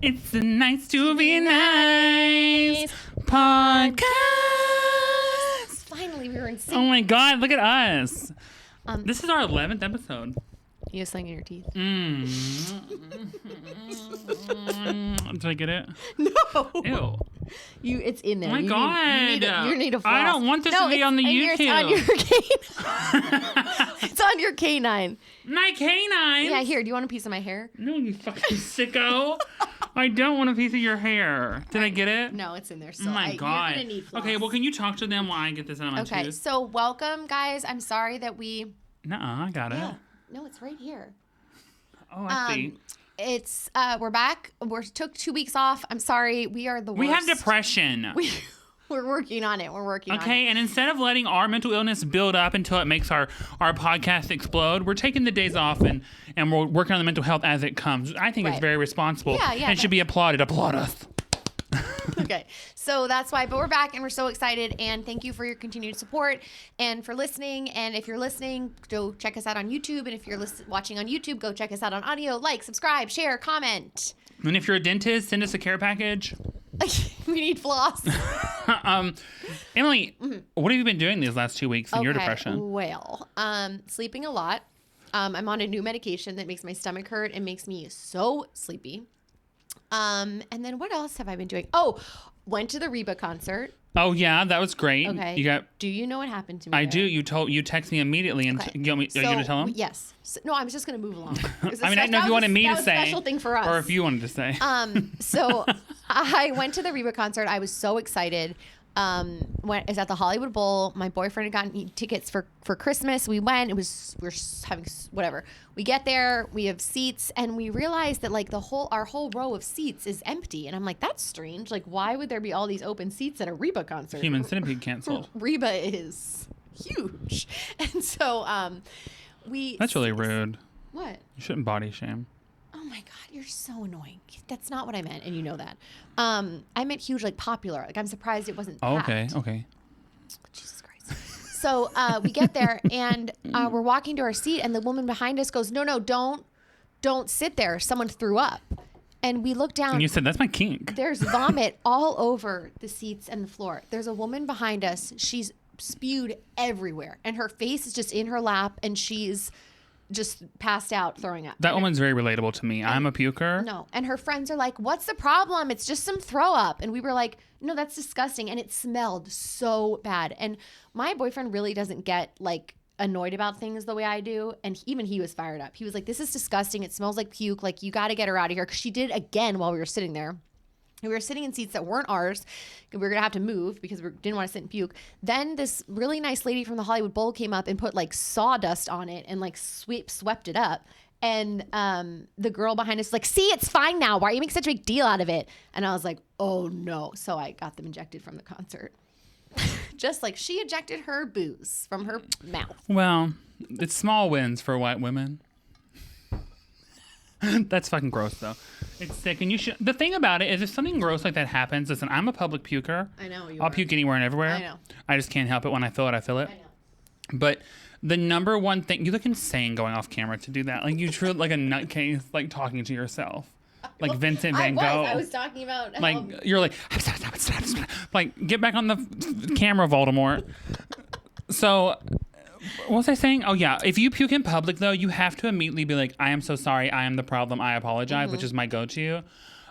It's nice to be nice podcast. Finally, we were in sync. Oh my God, look at us. This is our 11th episode. You have something in your teeth? Did I get it? No. Ew. It's in there. Oh my God. You need a floss. I don't want this to be on the YouTube. It's on your canine. It's on your canine. My canine? Yeah, here. Do you want a piece of my hair? No, you fucking sicko. I don't want a piece of your hair. Did I get it? No, it's in there still. Oh my God. You're gonna need floss. Okay, well, can you talk to them while I get this out of my tooth? Okay, so welcome, guys. I'm sorry that we... Nuh-uh, I got it. Yeah. No, it's right here. Oh, I see. It's we're back. We took 2 weeks off. I'm sorry. We are the worst. We have depression. We're working on it. We're working on it. Okay, and instead of letting our mental illness build up until it makes our podcast explode, we're taking the days off and we're working on the mental health as it comes. I think it's very responsible. Yeah, and should be applauded. Applaud us. Okay, so that's why, but we're back and we're so excited, and thank you for your continued support and for listening. And if you're listening, go check us out on YouTube, and if you're watching on YouTube, go check us out on audio. Like, subscribe, share, comment. And if you're a dentist, send us a care package. We need floss. Emily, what have you been doing these last 2 weeks in your depression? Well, sleeping a lot. I'm on a new medication that makes my stomach hurt and makes me so sleepy. And then what else have I been doing? Oh, went to the Reba concert. Oh yeah, that was great. Okay. Do you know what happened to me? I do. You text me immediately and are you going to tell them? Yes. So, no, I was just going to move along. I mean, I didn't know if you wanted me to say. That was a special thing for us. Or if you wanted to say. So I went to the Reba concert. I was so excited. It was at the Hollywood Bowl. My boyfriend had gotten tickets for Christmas. We went. We're having whatever. We get there. We have seats, and we realize that like our whole row of seats is empty. And I'm like, that's strange. Like, why would there be all these open seats at a Reba concert? Human Centipede canceled. Reba is huge, and so That's really rude. What? You shouldn't body shame. Oh my God, you're so annoying. That's not what I meant, and you know that. I meant huge, like popular. Like I'm surprised it wasn't packed. Okay. Jesus Christ. So we get there, and we're walking to our seat, and the woman behind us goes, no, don't sit there. Someone threw up. And we look down. And you said, that's my kink. There's vomit all over the seats and the floor. There's a woman behind us. She's spewed everywhere, and her face is just in her lap, and she's just passed out throwing up. That woman's very relatable to me. I'm a puker. No. And her friends are like, what's the problem? It's just some throw up. And we were like, no, that's disgusting. And it smelled so bad. And my boyfriend really doesn't get like annoyed about things the way I do. And even he was fired up. He was like, this is disgusting. It smells like puke. Like, you got to get her out of here. Because she did again while we were sitting there. We were sitting in seats that weren't ours. We were going to have to move because we didn't want to sit and puke. Then this really nice lady from the Hollywood Bowl came up and put like sawdust on it and like swept it up. And the girl behind us was like, see, it's fine now. Why are you making such a big deal out of it? And I was like, oh no. So I got them ejected from the concert. Just like she ejected her booze from her mouth. Well, it's small wins for white women. That's fucking gross, though. It's sick, and you should. The thing about it is, if something gross like that happens, listen, I'm a public puker. I know you. I'll puke anywhere and everywhere. I know. I just can't help it. When I feel it, I feel it. I know. But the number one thing, you look insane going off camera to do that. Like you truly like a nutcase, like talking to yourself, like Vincent Van Gogh. I was talking about like you're like get back on the camera, Voldemort. So. What was I saying? Oh, yeah. If you puke in public, though, you have to immediately be like, I am so sorry. I am the problem. I apologize, which is my go-to.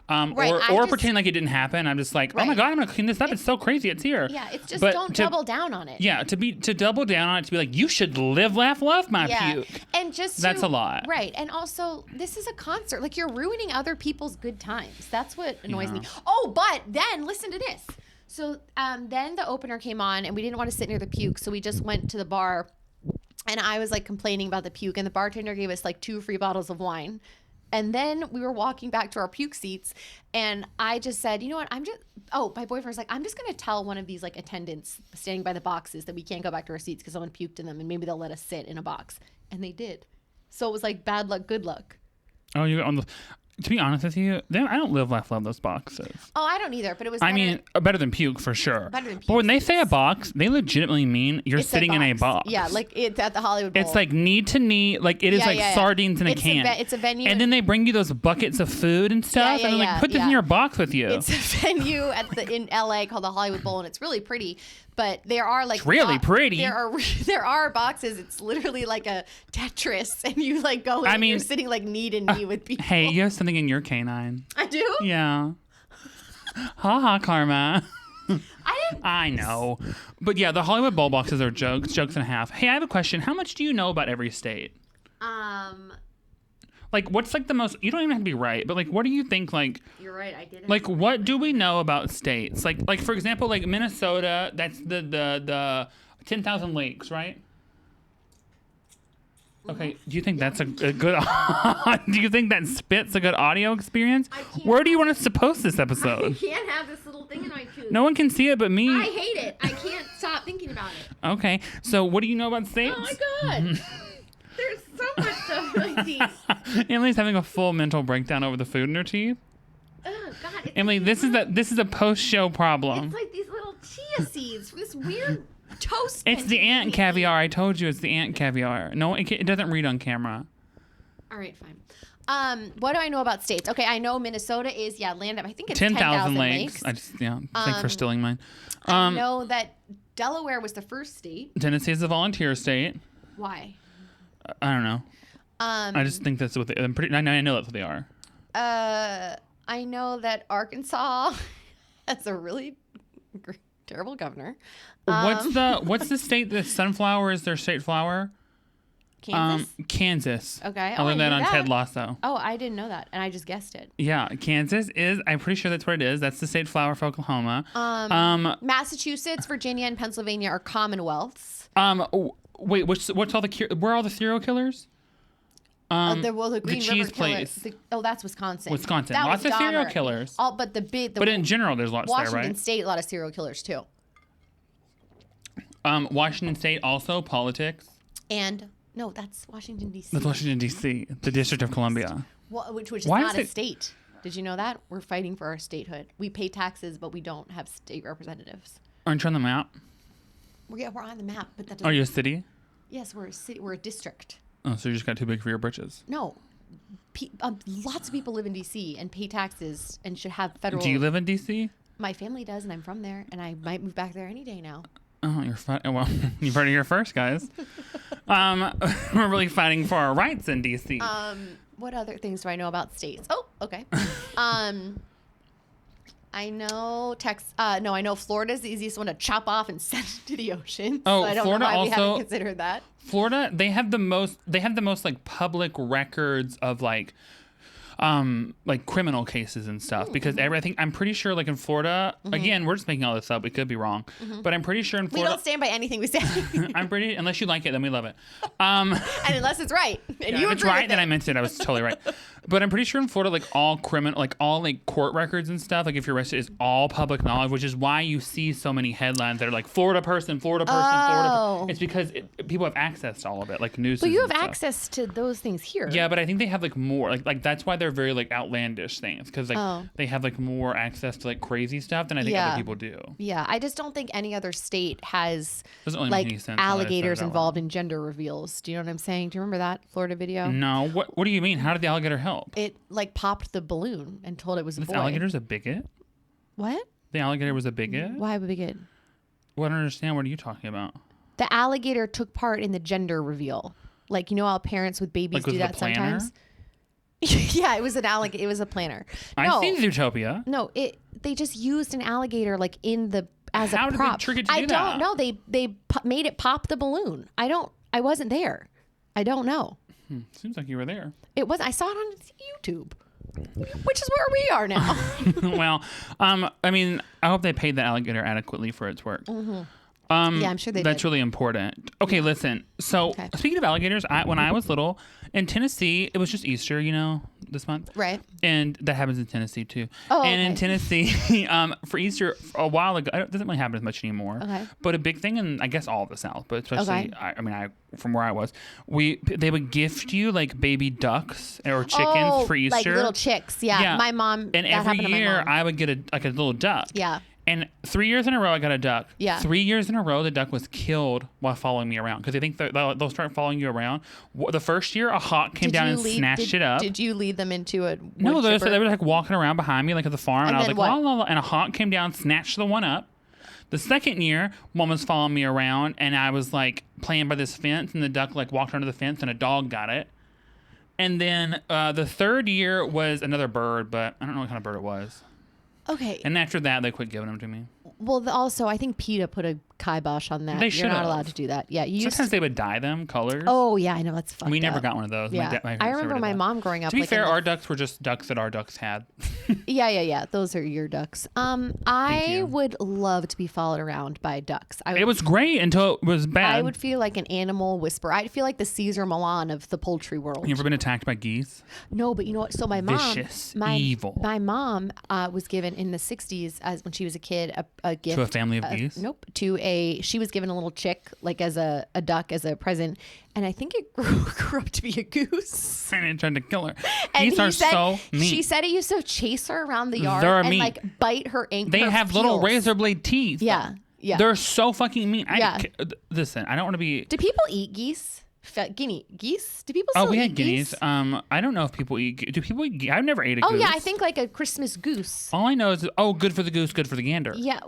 Or pretend like it didn't happen. I'm just like, oh, my God, I'm going to clean this up. It's so crazy. It's here. Yeah, it's just don't double down on it. Yeah, to double down on it, to be like, you should live, laugh, love my puke. And that's a lot. Right. And also, this is a concert. Like, you're ruining other people's good times. That's what annoys me. Oh, but then, listen to this. So then the opener came on, and we didn't want to sit near the puke, so we just went to the bar. And I was like complaining about the puke, and the bartender gave us like 2 free bottles of wine. And then we were walking back to our puke seats, and I just said, you know what, my boyfriend was like, I'm just going to tell one of these like attendants standing by the boxes that we can't go back to our seats because someone puked in them, and maybe they'll let us sit in a box. And they did. So it was like bad luck, good luck. Oh, To be honest with you, I don't live life love those boxes. Oh, I don't either, but it was I mean, better than puke for sure. Better than puke. But when they say a box, they legitimately mean you're sitting in a box. Yeah, like it's at the Hollywood Bowl. It's like knee to knee, like it is sardines in a can. It's a venue. And then they bring you those buckets of food and stuff, and they're like, put this in your box with you. It's a venue in LA called the Hollywood Bowl, and it's really pretty. But there are like it's really pretty. There are boxes. It's literally like a Tetris, and you like go in and you're sitting like knee to knee with people. Hey, you have something in your canine. I do? Yeah. Ha ha, Karma. I know. But yeah, the Hollywood Bowl boxes are jokes and a half. Hey, I have a question. How much do you know about every state? Like, what's like the most, you don't even have to be right, but like, what do you think, like, you're right, I did. Like, what do we know about states? Like for example, like Minnesota, that's the 10,000 lakes, right? Okay, do you think that's a good, do you think that spits a good audio experience? Where do you want us to post this episode? I can't have this little thing in my tooth. No one can see it but me. I hate it. I can't stop thinking about it. Okay, so what do you know about states? Oh my God. There's so much stuff in my teeth. Emily's having a full mental breakdown over the food in her teeth. Oh God. Emily, this is a post-show problem. It's like these little chia seeds from this weird toast. It's the ant caviar. I told you it's the ant caviar. No, it doesn't read on camera. All right, fine. What do I know about states? Okay, I know Minnesota is land up. I think it's 10,000 lakes. I just thanks for stealing mine. I know that Delaware was the first state. Tennessee is a volunteer state. Why? I don't know. I just think that's what I know that's what they are. I know that Arkansas has a really terrible governor. What's the state that sunflower is their state flower? Kansas. Kansas. Okay. I learned that on Ted Lasso. Oh, I didn't know that, and I just guessed it. Yeah, Kansas is. I'm pretty sure that's what it is. That's the state flower for Oklahoma. Massachusetts, Virginia, and Pennsylvania are commonwealths. Wait, where are all the serial killers? The Green cheese River place. That's Wisconsin. That lots of serial killers. But in general, there's lots there, right? Washington State, a lot of serial killers too. Washington State also politics. And no, that's Washington D.C. That's Washington D.C., the District of Columbia. Which is not a state. Did you know that? We're fighting for our statehood. We pay taxes, but we don't have state representatives. Aren't you on the map? We're on the map, but that doesn't. Are you a city? Yes, we're a city. We're a district. Oh, so you just got too big for your britches? No. Lots of people live in D.C. and pay taxes and should have federal. Do you live in D.C.? My family does, and I'm from there, and I might move back there any day now. Oh, you're fine. Well, you've heard it here first, guys. We're really fighting for our rights in D.C. What other things do I know about states? Oh, okay. I know I know Florida's the easiest one to chop off and send to the ocean. Oh, so I don't Florida know why also, we haven't considered that. Florida, they have the most like public records of like criminal cases and stuff because I'm pretty sure like in Florida, again, we're just making all this up. We could be wrong, but I'm pretty sure in Florida. We don't stand by anything we say. unless you like it, then we love it. And unless it's right. And if it's right, then I meant it. I was totally right. But I'm pretty sure in Florida, like all court records and stuff, like if you're arrested, is all public knowledge, which is why you see so many headlines that are like Florida person, Florida person. It's because people have access to all of it, like news. But you have access to those things here. Yeah, but I think they have like more, like that's why they're very like outlandish things, because like they have like more access to like crazy stuff than I think other people do. Yeah, I just don't think any other state has doesn't really make any sense alligators involved in gender reveals. Do you know what I'm saying? Do you remember that Florida video? No. What do you mean? How did the alligator help? It like popped the balloon and told it was a boy. This alligator's a bigot? What? The alligator was a bigot? Why a bigot? Well, I don't understand. What are you talking about? The alligator took part in the gender reveal. Like, you know how parents with babies do that sometimes? Yeah, it was an alligator. It was a planner. I've seen Zootopia. No, they just used an alligator like as a prop. How did they trick it to do that? I don't know. They made it pop the balloon. I wasn't there. I don't know. Seems like you were there. It was. I saw it on YouTube, which is where we are now. Well, I mean, I hope they paid the alligator adequately for its work. I'm sure they That's did. really important. Okay, listen. So speaking of alligators, when I was little in Tennessee, it was just Easter, this month. Right. And that happens in Tennessee too. Oh, and okay. in Tennessee, for Easter, a while ago, it doesn't really happen as much anymore. Okay. But a big thing in, I guess, all of the South, but especially, from where I was, they would gift you like baby ducks or chickens for Easter. Like little chicks. Yeah. My mom. And every year I would get a little duck. Yeah. And 3 years in a row, I got a duck. Yeah. 3 years in a row, the duck was killed while following me around because they think they'll start following you around. The first year, a hawk came down and snatched it up. Did you lead them into a No, they were like walking around behind me, like at the farm, and I was like, what? la, la, la, and a hawk came down, snatched the one up. The second year, one was following me around, and I was like playing by this fence, and the duck like walked under the fence, and a dog got it. And then the third year was another bird, but I don't know what kind of bird it was. Okay. And after that, they quit giving them to me. Well, also, I think PETA put a kibosh on that. They You're not should've. allowed to do that. Yeah. Sometimes they would dye them colors. Oh, yeah, I know. That's fucked We never up. got one of those. Yeah. I remember my mom growing up. To be like, fair, our ducks were just ducks that our ducks had. Yeah. Those are your ducks. I you. would love to be followed around by ducks. It was great until it was bad. I would feel like an animal whisperer. I'd feel like the Caesar Milan of the poultry world. You ever been attacked by geese? No, but you know what? So my mom, Vicious, evil. My mom was given in the '60s, as when she was a kid, a gift To a family of geese? Nope. She was given a little chick, like as a duck, as a present, and I think it grew up to be a goose. And it tried to kill her. And Geese are so mean. She said he used to chase her around the yard They're and mean. like bite her ankle. They have little razor blade teeth. Yeah. They're so fucking mean. Yeah. Listen, I don't want to be. Do people eat geese? Geese? Do people still we eat had guineas. geese? I don't know if people eat. Do people eat? I've never ate a goose. Oh yeah, I think like a Christmas goose. All I know is, good for the goose, good for the gander. Yeah,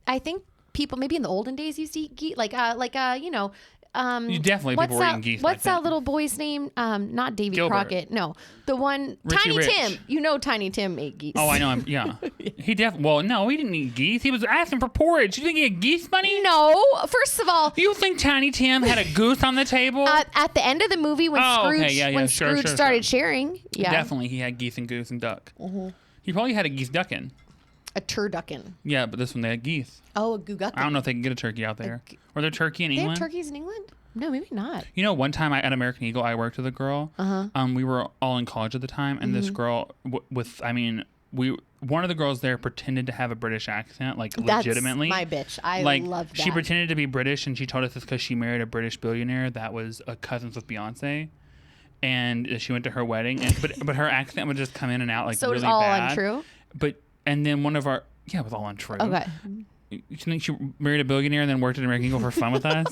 I think people maybe in the olden days used to eat geese, You definitely people were eating geese. What's back that then. little boy's name? Not Davy Gilbert. Crockett. No, the one Richie Tiny Rich. Tim. You know Tiny Tim ate geese. Oh, I know him. Yeah, he definitely. Well, no, he didn't eat geese. He was asking for porridge. You think he had geese money? No. First of all, You think Tiny Tim had a goose on the table? at the end of the movie when Scrooge sure. started sharing, yeah, Definitely, he had geese and goose and duck. Mm-hmm. He probably had a geese duckin. a turducken. Yeah, but this one they had geese. Oh, a googucken. I don't know if they can get a turkey out there. Were there turkey in They have England? turkeys in England? No, maybe not. You know, one time at American Eagle, I worked with a girl. We were all in college at the time, and this girl one of the girls there pretended to have a British accent, like legitimately. That's my bitch. I love that. She pretended to be British, and she told us this because she married a British billionaire that was cousins with Beyonce, and she went to her wedding. But her accent would just come in and out like so really it's all bad. untrue. And then one of our it was all untrue. Okay. You think she married a billionaire and then worked at American Eagle for fun with us?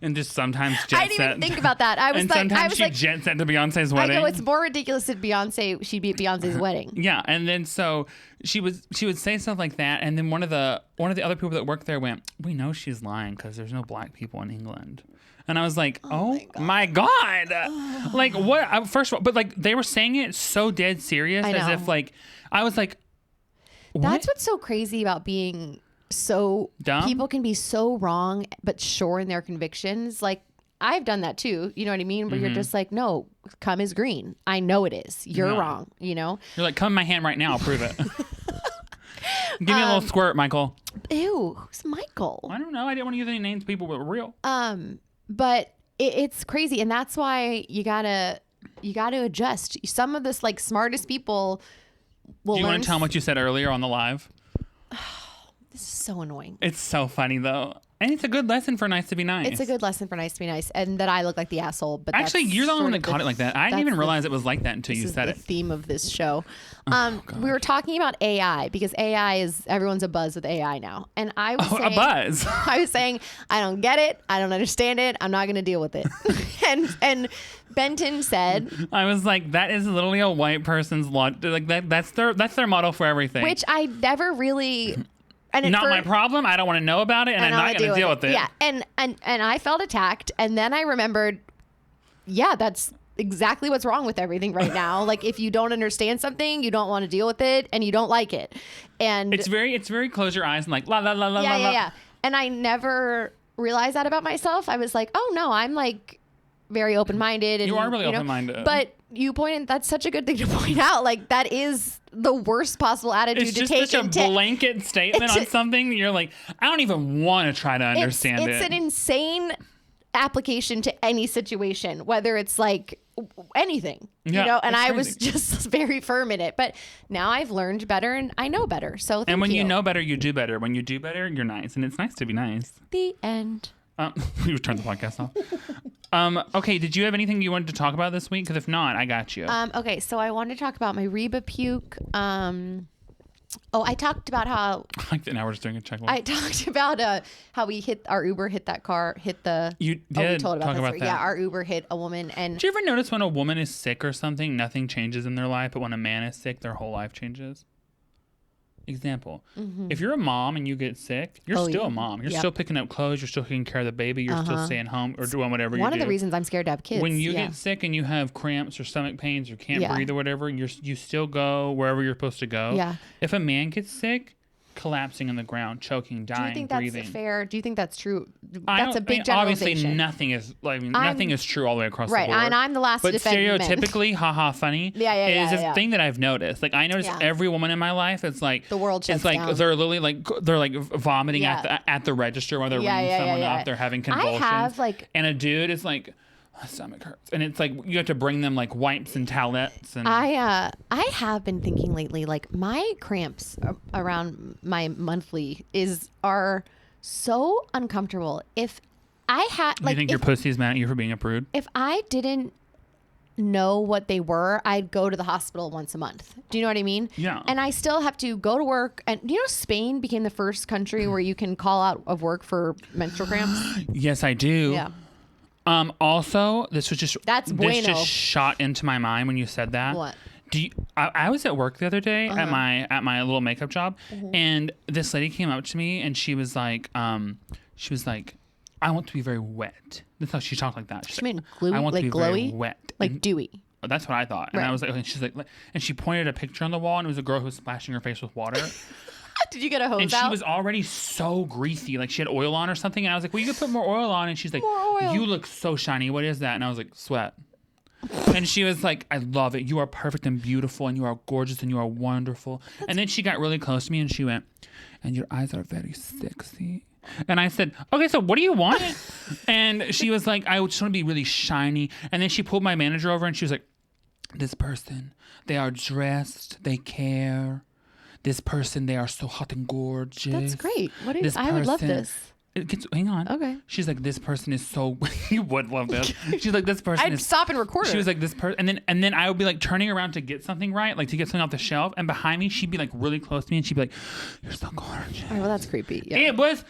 And just sometimes jet I didn't even think about that. I was sometimes like, jet set to Beyonce's wedding. I go, it's more ridiculous that she'd be at Beyonce's wedding. Yeah, and then so she would say stuff like that, and then one of the other people that worked there went, "We know she's lying because there's no black people in England." And I was like, "Oh my god!" Like what? First of all, but like they were saying it so dead serious, as if like I was like, what? That's what's so crazy about being so dumb. People can be so wrong but sure in their convictions. Like I've done that too. You know what I mean? Where you're just like, no, cum is green. I know it is. You're wrong. You know? You're like, come in my hand right now. I'll prove it. Give me a little squirt, Michael. Ew, who's Michael? I don't know. I didn't want to use any names. People were real. But it's crazy, and that's why you gotta adjust. Some of this, like smartest people, will. Do you learn want to tell them what you said earlier on the live? This is so annoying. It's so funny though. And it's a good lesson for nice to be nice. It's a good lesson for nice to be nice, and that I look like the asshole. But actually, that's you're the only one sort that of caught it like that. I didn't even realize it was like that until you said the it. theme of this show. We were talking about AI because everyone's a buzz with AI now, and I was saying, a buzz. I was saying I don't get it. I don't understand it. I'm not going to deal with it. and Benton said, I was like, that is literally a white person's law. Like that's their model for everything. which I never really. And not my problem. I don't want to know about it, and I'm not going to deal with it. Yeah, and I felt attacked, and then I remembered, yeah, that's exactly what's wrong with everything right now. Like if you don't understand something, you don't want to deal with it, and you don't like it, and it's very close your eyes and like la la la la la. Yeah. And I never realized that about myself. I was like, oh no, I'm like very open-minded. And, you are really open-minded. But that's such a good thing to point out. Like, that is the worst possible attitude It's to just take such a into blanket statement on something. You're like, I don't even want to try to understand it. It's an insane application to any situation, whether it's like anything, you know, and I was just very firm in it. But now I've learned better and I know better. So and when you know better, you do better. When you do better, you're nice. And it's nice to be nice. The end. We turned the podcast off. Okay, did you have anything you wanted to talk about this week? Because if not, I got you. Okay, so I wanted to talk about my Reba puke. I talked about how like now we're just doing a checklist. I talked about how our Uber hit that car, hit the. You did we told talk about that. Yeah, our Uber hit a woman, and. Do you ever notice when a woman is sick or something, nothing changes in their life, but when a man is sick, their whole life changes? Example: if you're a mom and you get sick, you're still a mom. You're still picking up clothes. You're still taking care of the baby. You're still staying home or doing whatever you do. One of the reasons I'm scared to have kids. When you get sick and you have cramps or stomach pains or can't breathe or whatever, you still go wherever you're supposed to go. Yeah. If a man gets sick, collapsing on the ground, choking, dying, do you think breathing. that's fair? Do you think that's true? That's a big obviously generalization. nothing is true all the way across the board. Right, and I'm the last to defend men. But stereotypically, haha, funny is a thing that I've noticed. Like I notice every woman in my life, it's like the world shuts it's like down. they're literally they're vomiting at the register while they're ringing someone up. They're having convulsions. I have and a dude is like, my stomach hurts, and it's like you have to bring them like wipes and towelettes. And I have been thinking lately, like my cramps around my monthly are so uncomfortable. If I had, like, you think your pussy's mad at you for being a prude? If I didn't know what they were, I'd go to the hospital once a month. Do you know what I mean? Yeah. And I still have to go to work. And do you know Spain became the first country where you can call out of work for menstrual cramps? Yes, I do. Yeah. Also, this just shot into my mind when you said that. What? I was at work the other day at my little makeup job, and this lady came up to me and she was like, I want to be very wet. That's how she talked like that. She meant gluey, I want like to be glowy, very wet, like dewy. That's what I thought. And I was like, and she's like, and she pointed a picture on the wall, and it was a girl who was splashing her face with water. Did you get a hose and out? she was already so greasy, like she had oil on or something. And I was like, well, you could put more oil on. And she's like, you look so shiny. What is that? And I was like, sweat. And she was like, I love it. You are perfect and beautiful, and you are gorgeous, and you are wonderful. And then she got really close to me, and she went, and your eyes are very sexy. And I said, okay, so what do you want? And she was like, I just want to be really shiny. And then she pulled my manager over, and she was like, this person, they are dressed, they care. This person, they are so hot and gorgeous. That's great. I would love this. Hang on. Okay. She's like, this person is so. You would love this. She's like, this person. I'd stop and record her. She was like, this person, and then I would be like turning around to get something right, like to get something off the shelf, and behind me she'd be like really close to me, and she'd be like, "You're so gorgeous." All right, well, that's creepy. Yeah. It was.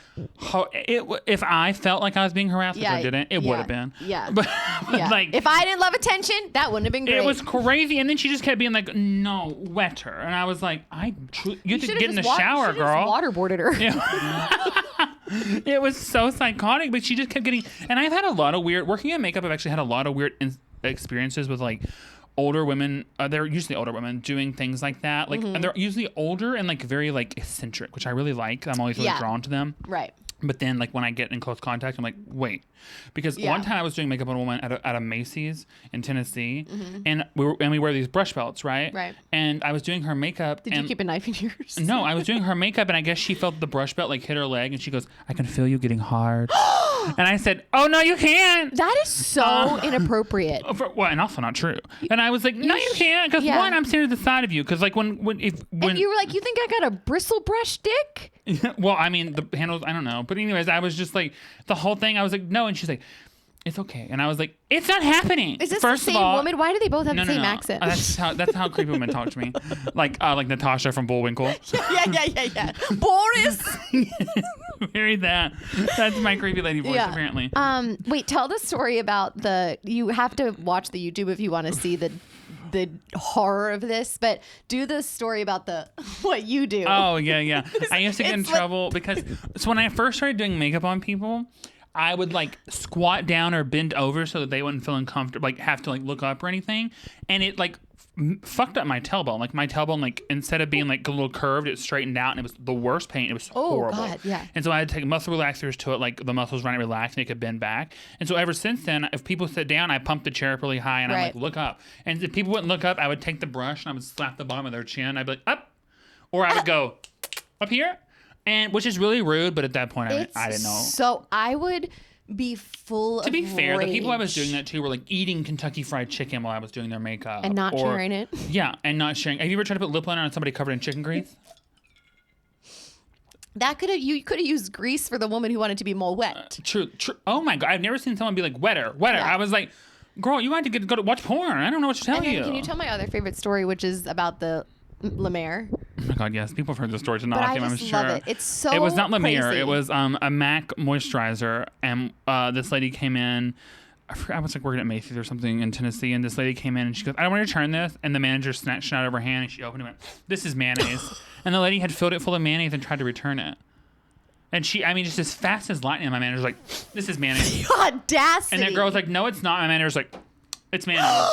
If I felt like I was being harassed, which I didn't, it would have been. Yeah. But like, if I didn't love attention, that wouldn't have been great. It was crazy, and then she just kept being like, "No, wetter," and I was like, you have to get in the shower, girl." Waterboarded her. Yeah. It was so psychotic, but she just kept getting. And I've had a lot of weird working in makeup. I've actually had a lot of weird experiences with like older women. They're usually older women doing things like that. Like, and they're usually older and like very like eccentric, which I really like. I'm always really drawn to them. Right. But then, like, when I get in close contact, I'm like, wait. Because one time I was doing makeup on a woman at a Macy's in Tennessee, and we wear these brush belts, right? Right. And I was doing her makeup. Did you keep a knife in yours? No, I was doing her makeup, and I guess she felt the brush belt, like, hit her leg, and she goes, I can feel you getting hard. And I said, oh, no, you can't. That is so inappropriate. And also not true. And I was like, no, you can't. Because one, I'm sitting to the side of you. Because, like, when and you were like, you think I got a bristle brush dick? Well, I mean, the handles, I don't know. But anyways, I was just like, the whole thing, I was like, no. And she's like, it's okay. And I was like, it's not happening. Is this First the of same all, woman? Why do they both have the same accent? That's how creepy women talk to me. Like Natasha from Bullwinkle. Yeah. Boris. Very that. That's my creepy lady voice, apparently. Wait, tell the story about you have to watch the YouTube if you want to see the horror of this, but do the story about what you do. Oh, yeah. I used to get in trouble because when I first started doing makeup on people, I would like squat down or bend over so that they wouldn't feel uncomfortable, like have to like look up or anything. And it like fucked up my tailbone. Like my tailbone, like instead of being like a little curved, it straightened out, and it was the worst pain. It was horrible. God, yeah. And so I had to take muscle relaxers to it, like the muscles running relaxed, and it could bend back. And so ever since then, if people sit down, I pump the chair up really high, and I'm like, look up. And if people wouldn't look up, I would take the brush and I would slap the bottom of their chin. I'd be like, up, or I would go up here, and which is really rude. But at that point, I didn't know. So I would be full of To be fair, the people I was rage. doing that to were like eating Kentucky Fried Chicken while I was doing their makeup. And not sharing it. Yeah, and not sharing. Have you ever tried to put lip liner on somebody covered in chicken grease? You could have used grease for the woman who wanted to be more wet. True. Oh my God, I've never seen someone be like, wetter. Yeah. I was like, girl, you wanted to go to watch porn. I don't know what to tell you. Can you tell my other favorite story, which is about the La Mer? Oh my God, yes. People have heard the story to But I I'm just sure. love it. It's so It was not La Mer. crazy. It was a MAC moisturizer. And this lady came in. I was like working at Macy's or something in Tennessee. And this lady came in and she goes, I don't want to return this. And the manager snatched it out of her hand and she opened it and went, this is mayonnaise. And the lady had filled it full of mayonnaise and tried to return it. And just as fast as lightning, my manager's like, this is mayonnaise. Audacity. And the girl's like, no, it's not. My manager's like, it's mayonnaise.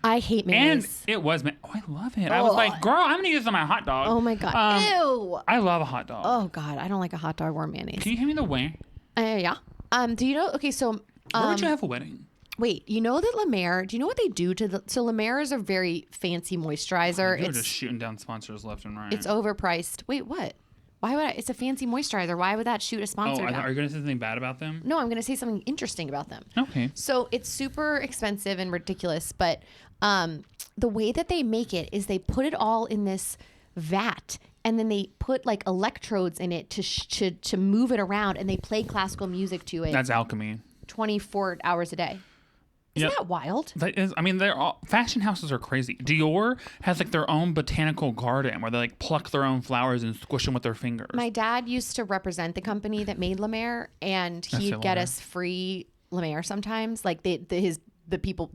I hate mayonnaise. And it was, oh, I love it. I was like, girl, I'm going to use this on my hot dog. Oh my God. Ew. I love a hot dog. Oh God, I don't like a hot dog or mayonnaise. Can you give me the way? Yeah. Do you know? Okay, so Where would you have a wedding? wait, you know that La Mer? Do you know what they do to the? So La Mer is a very fancy moisturizer. You're just shooting down sponsors left and right. It's overpriced. Wait, what? Why would I? It's a fancy moisturizer. Why would that shoot a sponsor down? Are you going to say something bad about them? No, I'm going to say something interesting about them. Okay. So it's super expensive and ridiculous, but the way that they make it is they put it all in this vat, and then they put like electrodes in it to move it around, and they play classical music to it. That's alchemy. 24 hours a day. Isn't that wild? That is, they're all, fashion houses are crazy. Dior has like their own botanical garden where they like pluck their own flowers and squish them with their fingers. My dad used to represent the company that made La Mer, and he'd get us free La Mer sometimes. Like the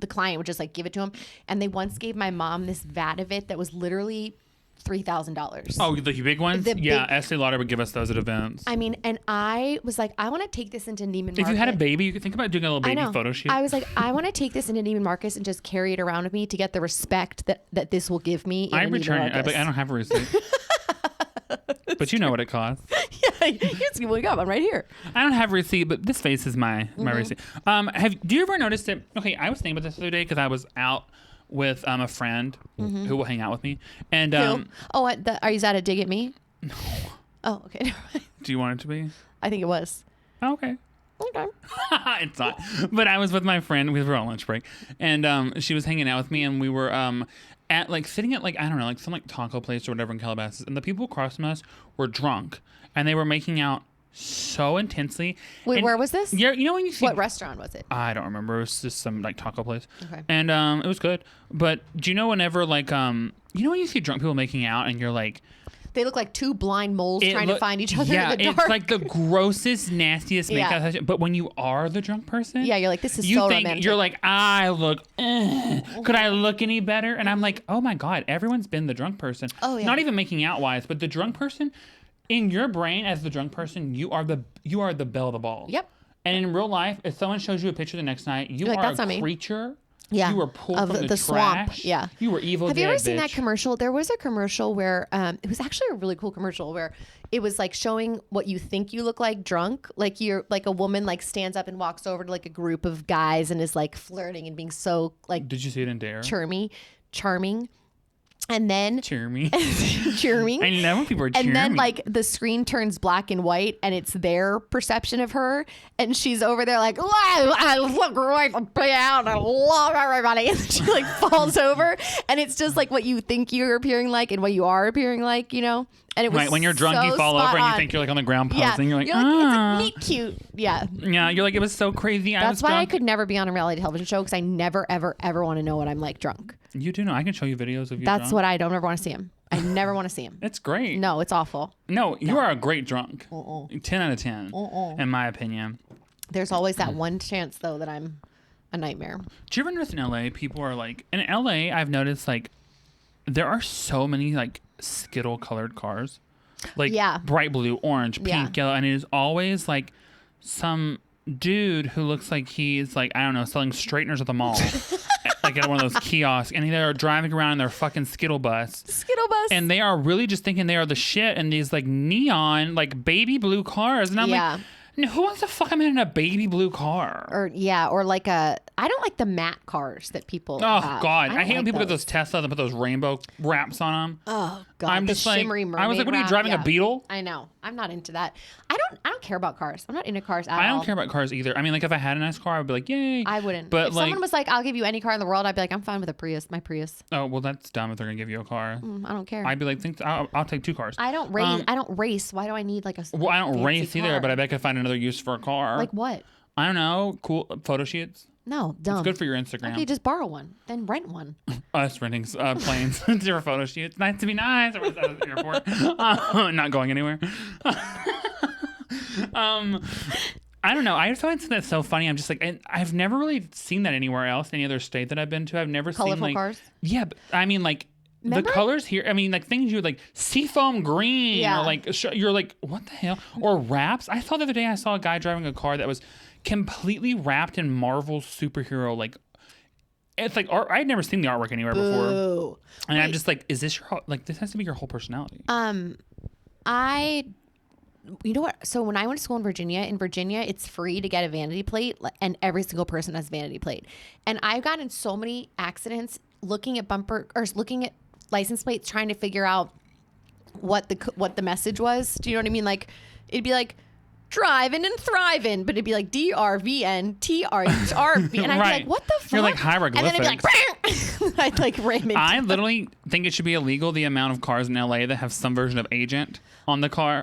client would just like give it to him. And they once gave my mom this vat of it that was literally $3,000. Oh, the big ones? Yeah, Estee Lauder would give us those at events. And I was like, I want to take this into Neiman Marcus. If you had a baby, you could think about doing a little baby photo shoot. I was like, I want to take this into Neiman Marcus and just carry it around with me to get the respect that this will give me. I return it. I don't have a receipt. But you know what it costs. Yeah, we got one right here. I don't have a receipt, but this face is my receipt. Do you ever notice that? Okay, I was thinking about this the other day because I was out with a friend who will hang out with me, and are you at a dig at me? No. Oh, okay. Never mind. Do you want it to be? I think it was. Oh, okay. Okay. It's not. But I was with my friend. We were on lunch break, and she was hanging out with me, and we were at like sitting at like I don't know, like some like taco place or whatever in Calabasas, and the people across from us were drunk, and they were making out so intensely. Wait, and where was this? Yeah, you know when you see what restaurant was it? I don't remember. It was just some like taco place. Okay. And it was good. But do you know whenever like when you see drunk people making out and you're like they look like two blind moles trying to find each other in the dark. It's like the grossest, nastiest makeup session. But when you are the drunk person, you're like, this is so romantic. You're like, I look, could I look any better? And I'm like, oh my God, everyone's been the drunk person. Oh yeah. Not even making out wise, but the drunk person, in your brain as the drunk person, you are the belle of the ball. Yep. And in real life, if someone shows you a picture the next night, you are a creature. Yeah. You were pulled from the trash. Swamp. Yeah. You were evil. Have you ever seen bitch. that commercial? There was a commercial where it was actually a really cool commercial where it was like showing what you think you look like drunk. Like you're like a woman like stands up and walks over to like a group of guys and is like flirting and being so like. Did you see it in Dare? Charming. And then charming. I love when people are charming. And then like the screen turns black and white and it's their perception of her, and she's over there like, wow, I look great down, I love everybody, and she like falls over, and it's just like what you think you're appearing like and what you are appearing like, you know. And it was right when you're drunk, you fall over and you think you're like on the ground posing. Yeah. You're like it's meet cute. Yeah. Yeah. You're like, it was so crazy. That's why I could never be on a reality television show, because I never, ever, ever want to know what I'm like drunk. You do know. I can show you videos of you. That's drunk. what I don't ever want to see him. I never want to see him. It's great. No, it's awful. No, you are a great drunk. 10 out of 10, in my opinion. There's always that one chance, though, that I'm a nightmare. Do you ever notice in LA, people are like, in LA, I've noticed like, there are so many like Skittle colored cars. Like bright blue, orange, pink, yellow. And it is always like some dude who looks like he's like, I don't know, selling straighteners at the mall. like at one of those kiosks, and they're driving around in their fucking Skittle bus. Skittle bus. And they are really just thinking they are the shit in these like neon, like baby blue cars. And I'm like, no, who wants to fuck them in a baby blue car? Or like I don't like the matte cars that people have. God. I hate when people those. get those Teslas and put those rainbow wraps on them. Oh, God. I'm just like, I was like, what are you driving, a Beetle? I know. I'm not into that. I don't care about cars. I'm not into cars at all. I don't care about cars either. I mean, like if I had a nice car, I'd be like, yay. I wouldn't. But if like, someone was like, I'll give you any car in the world, I'd be like, I'm fine with a Prius. My Prius. Oh, well, that's dumb if they're going to give you a car. I don't care. I'd be like, I'll take 2 cars. I don't race. Why do I need like a Well, I don't race either, car? but I bet I could find another use for a car. Like what? I don't know. Cool photo shoots. No, dumb. It's good for your Instagram. Okay, just borrow one, then rent one. Us renting planes to your photo shoots. Nice to be nice. Or was that at the airport? Not going anywhere. I don't know. I just find that so funny. I'm just like, and I've never really seen that anywhere else. Any other state that I've been to, I've never seen Colorful like cars. Yeah, but, I mean like. Remember? The colors here, I mean, like things you would like seafoam green, or like you're like, what the hell? Or wraps. I saw the other day, I saw a guy driving a car that was completely wrapped in Marvel superhero, like it's like art. I'd never seen the artwork anywhere before, and I'm just like, is this your like? This has to be your whole personality. You know what? So when I went to school in Virginia, it's free to get a vanity plate, and every single person has a vanity plate. And I've gotten in so many accidents looking at license plates, trying to figure out what the message was. Do you know what I mean? Like, it'd be like driving and thriving, but it'd be like DRVNTRHRV, and I'd be like, what the fuck? You're like hieroglyphics. And then it'd be like, I'd like ram into. I literally think it should be illegal the amount of cars in LA that have some version of agent on the car.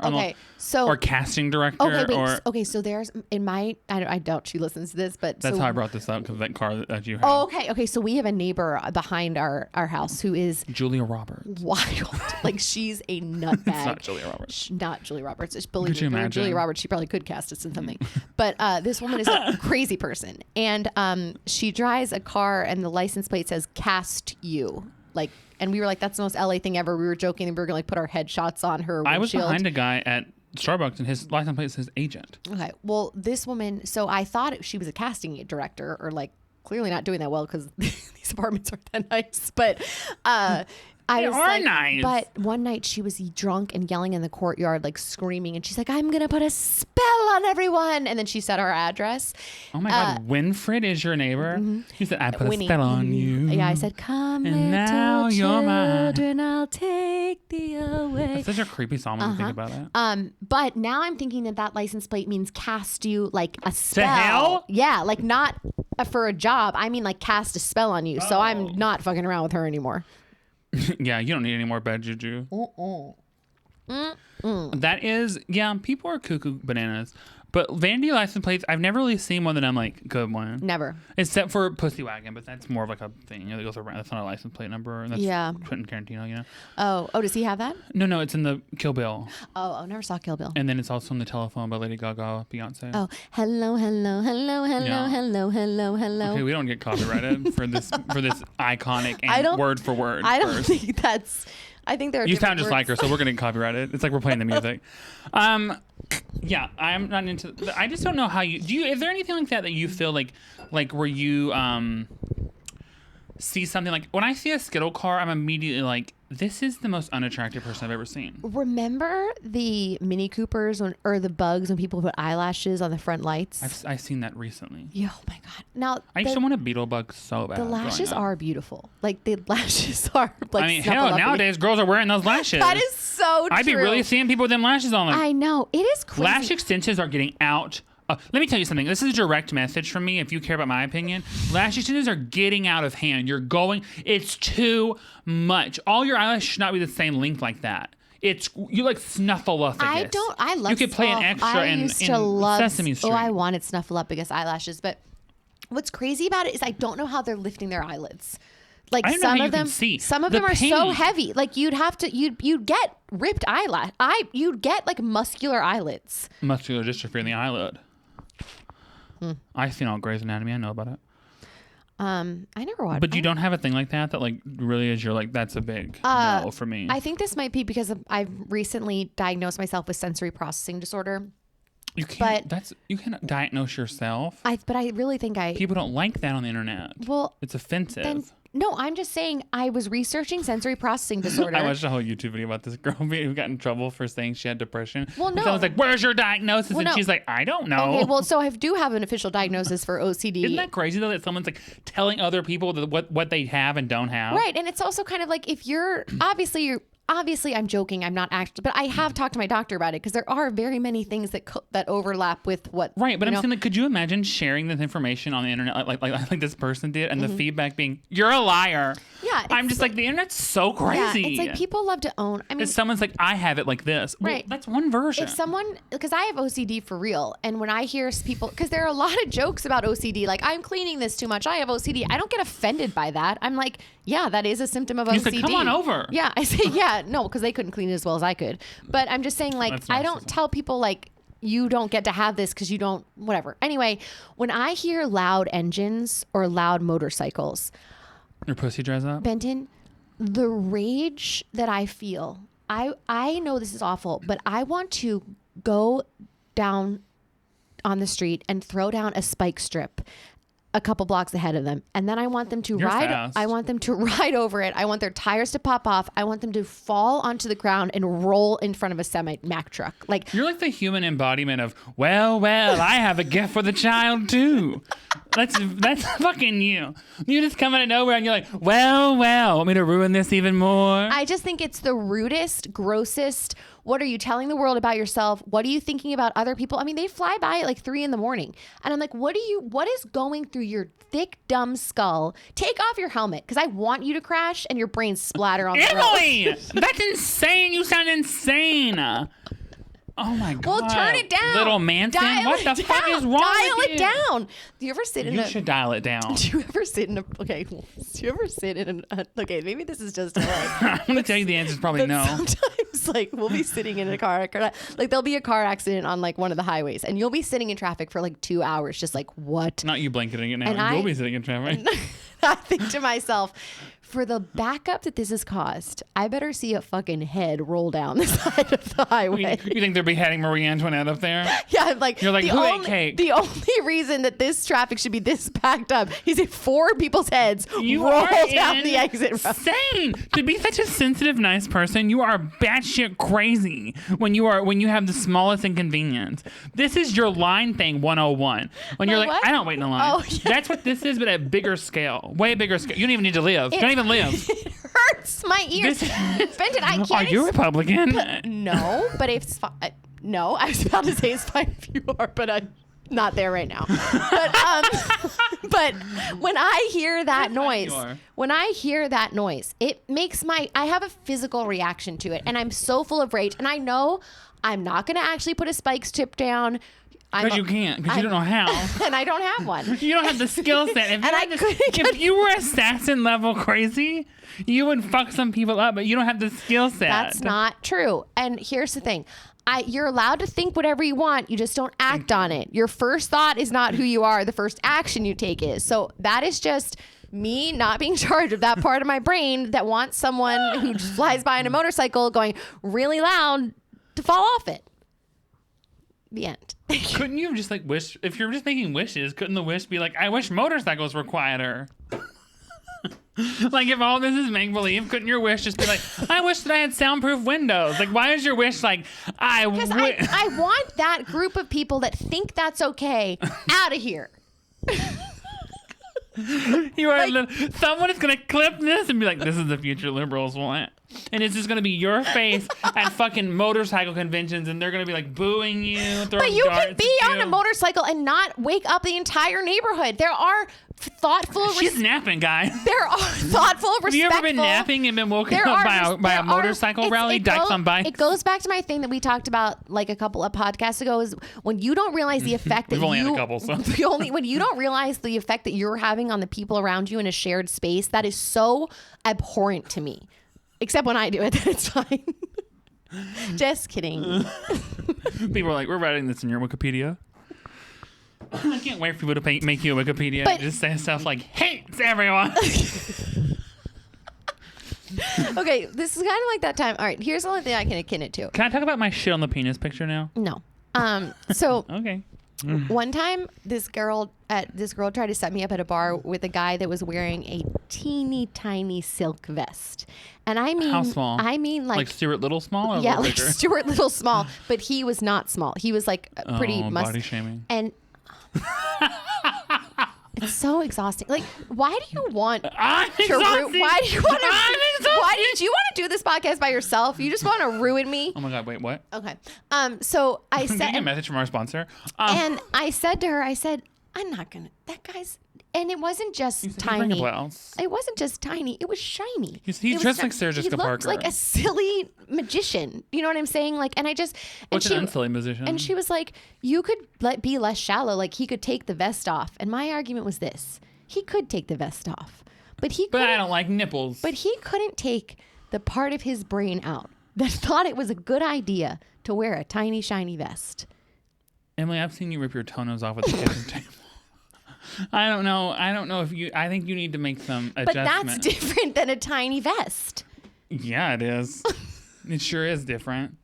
Or casting director. Okay, so there's in my, I doubt she listens to this, but that's how I brought this up, because that car that you have. Oh, okay. So we have a neighbor behind our house who is Julia Roberts. Wild. Like, she's a nutbag. It's not Julia Roberts. Not Julia Roberts. Just believe Could you me, imagine? Julia Roberts, she probably could cast us in something. But this woman is a crazy person, and she drives a car, and the license plate says "cast you." Like, and we were like, "That's the most LA thing ever." We were joking, and we were gonna like put our headshots on her windshield. I was behind a guy at Starbucks, and his license plate says agent. Okay. Well, this woman, so I thought she was a casting director, or like clearly not doing that well, because these apartments aren't that nice. But I was like, nice. But one night she was drunk and yelling in the courtyard, like screaming, and she's like, "I'm gonna put a spell on everyone." And then she said our address. Oh my God, Winfred is your neighbor? She said, "I put Winnie. a spell on you." Yeah, I said, "Come, and little now you're mine. children, I'll take thee away." That's such a creepy song when you think about it. But now I'm thinking that license plate means cast you, like a spell. To hell? Yeah, like not for a job. I mean, like cast a spell on you. So I'm not fucking around with her anymore. Yeah, you don't need any more bad juju. That is, yeah, people are cuckoo bananas. But vanity license plates, I've never really seen one that I'm like, good one. Never. Except for Pussy Wagon, but that's more of like a thing. That goes around. That's not a license plate number. That's Quentin Tarantino, you know? Oh, does he have that? No, it's in the Kill Bill. Oh, I never saw Kill Bill. And then it's also in The Telephone by Lady Gaga, Beyonce. Oh, hello. Okay, we don't get copyrighted for this iconic and word for word. I don't think that's. I think there are. You sound just words. like her, so we're gonna copyright it. It's like we're playing the music. Yeah, I'm not into. I just don't know how you do. Is there anything like that you feel like where you see something like when I see a Skittle car, I'm immediately like, this is the most unattractive person I've ever seen. Remember the Mini Coopers or the Bugs when people put eyelashes on the front lights? I've seen that recently. Yeah, oh my God. Now I used to want a beetle bug so bad. The lashes are beautiful. Like the lashes are like. I mean, hell, nowadays girls are wearing those lashes. That is so true. I'd be really seeing people with them lashes on. Like, I know, it is crazy. Lash extensions are getting out. Let me tell you something. This is a direct message from me. If you care about my opinion, lash extensions are getting out of hand. It's too much. All your eyelashes should not be the same length like that. You like Snuffleupagus. I love. You could play an extra in Sesame Street. Oh, I wanted Snuffleupagus eyelashes, but what's crazy about it is I don't know how they're lifting their eyelids. Like some of them are so heavy. Like you'd get ripped eyelash. You'd get like muscular eyelids. Muscular dystrophy in the eyelid. I've seen all Grey's Anatomy. I know about it. I never watched. But you don't have a thing like that like really is you're like, that's a big no for me. I think this might be because I've recently diagnosed myself with sensory processing disorder. You can't. You cannot diagnose yourself. But I really think People don't like that on the internet. Well, it's offensive. then, no, I'm just saying I was researching sensory processing disorder. I watched a whole YouTube video about this girl who got in trouble for saying she had depression. Well, no. Someone's like, "Where's your diagnosis?" And she's like, "I don't know." Okay, well, so I do have an official diagnosis for OCD. Isn't that crazy though that someone's like telling other people that what they have and don't have? Right, and it's also kind of like if you're obviously I'm joking, I'm not actually, but I have talked to my doctor about it because there are very many things that overlap with what. Right, but I'm saying, like, could you imagine sharing this information on the internet like this person did, and the feedback being, "You're a liar." Yeah, I'm just like the internet's so crazy. Yeah, it's like people love to own. I mean, if someone's like, "I have it like this," right? Well, that's one version. If someone, because I have OCD for real, and when I hear people, because there are a lot of jokes about OCD, like I'm cleaning this too much, I have OCD. I don't get offended by that. I'm like, yeah, that is a symptom of OCD. You said, "Come on over." Yeah, I say, yeah, no, because they couldn't clean it as well as I could. But I'm just saying, like, I don't tell people like you don't get to have this because you don't, whatever. Anyway, when I hear loud engines or loud motorcycles, your pussy dries up. Benton, the rage that I feel, I know this is awful, but I want to go down on the street and throw down a spike strip a couple blocks ahead of them, and then I want them to fast. I want them to ride over it. I want their tires to pop off. I want them to fall onto the ground and roll in front of a semi-Mack truck. Like, you're like the human embodiment of, well, I have a gift for the child too. That's fucking you. You just come out of nowhere and you're like, well, want me to ruin this even more? I just think it's the rudest, grossest. What are you telling the world about yourself? What are you thinking about other people? I mean, they fly by at like 3 a.m. and I'm like, what is going through your thick, dumb skull? Take off your helmet, because I want you to crash and your brain splatter on the road. Emily, that's insane. You sound insane. Oh my God. Well, turn it down. Little Manson. What the fuck is wrong Dial with it you? down. Do you ever sit in You should dial it down. Do you ever sit in a, okay, do you ever sit in a, okay, maybe this is just like. I'm going to tell you the answer is probably no. Sometimes, like, we'll be sitting in a car, like, there'll be a car accident on, like, one of the highways, and you'll be sitting in traffic for, like, 2 hours, just like, what? Not you blanketing it now. And You'll be sitting in traffic. I think to myself, for the backup that this has caused, I better see a fucking head roll down the side of the highway. You think they're beheading Marie Antoinette up there? Yeah, like, you're like, who ate cake? The only reason that this traffic should be this backed up is if 4 people's heads roll down the exit road. Insane. To be such a sensitive, nice person, you are batshit crazy when you have the smallest inconvenience. This is your line thing 101. When you're like, what? I don't wait in the line. Oh, yeah. That's what this is, but at bigger scale. Way bigger scale. You don't even need to live. You don't even live. It hurts my ears. Benton, I can't. Are you Republican? No, but it's fine. No, I was about to say it's fine if you are, but I'm not there right now. But when I hear that noise, it makes I have a physical reaction to it, and I'm so full of rage, and I know I'm not going to actually put a spike strip down. Because you can't, because you don't know how. And I don't have one. You don't have the skill set. If you were assassin level crazy, you would fuck some people up, but you don't have the skill set. That's not true. And here's the thing. You're allowed to think whatever you want. You just don't act on it. Your first thought is not who you are. The first action you take is. So that is just me not being charged of that part of my brain that wants someone who just flies by in a motorcycle going really loud to fall off it. The end. Couldn't you just like wish, if you're just making wishes, couldn't the wish be like, I wish motorcycles were quieter? Like, if all this is make-believe, couldn't your wish just be like, I wish that I had soundproof windows? Like, why is your wish like, I want that group of people that think that's okay out of here. You are someone is gonna clip this and be like, this is the future liberals want. And it's just gonna be your face at fucking motorcycle conventions, and they're gonna be like booing you. But you can be on a motorcycle and not wake up the entire neighborhood. There are thoughtful. She's napping, guys. There are thoughtful, respectful. Have you ever been napping and been woken up by a motorcycle rally, dykes on bikes? It goes back to my thing that we talked about like a couple of podcasts ago. Is when you don't realize the effect that We've only had a couple, so. when you don't realize the effect that you're having on the people around you in a shared space. That is so abhorrent to me. Except when I do it, then it's fine. Just kidding. People are like, we're writing this in your Wikipedia. I can't wait for people to make you a Wikipedia and just say stuff like, hates everyone. Okay, this is kind of like that time. All right, here's the only thing I can akin it to. Can I talk about my shit on the penis picture now? No. So Okay. one time, this girl tried to set me up at a bar with a guy that was wearing a teeny tiny silk vest, and I mean, How small? I mean, Like Stuart Little small? Or yeah, like bigger? Stuart Little small, but he was not small. He was like pretty body shaming. and it's so exhausting. Like, why do you want I'm exhausted. why do you want to? I'm exhausted. Why did you want to do this podcast by yourself? You just want to ruin me. Oh my God! Wait, what? Okay. So I Did you said, get a message from our sponsor? and I said to her, I said, I'm not gonna. That guy's, and it wasn't just Bring a tiny. blouse. It wasn't just tiny. It was shiny. He's It was dressed shi- like Sarah Jessica He looked Parker. like a silly magician. You know what I'm saying? Like, and I just. And What's an unsilly musician? And she was like, you could be less shallow. Like, he could take the vest off. And my argument was this: he could take the vest off, but he. But I couldn't- don't like nipples. But he couldn't take the part of his brain out that thought it was a good idea to wear a tiny, shiny vest. Emily, I've seen you rip your toenails off at the kitchen table. I don't know. I don't know if you. I think you need to make some But adjustments. that's different than a tiny vest. Yeah, it is. It sure is different.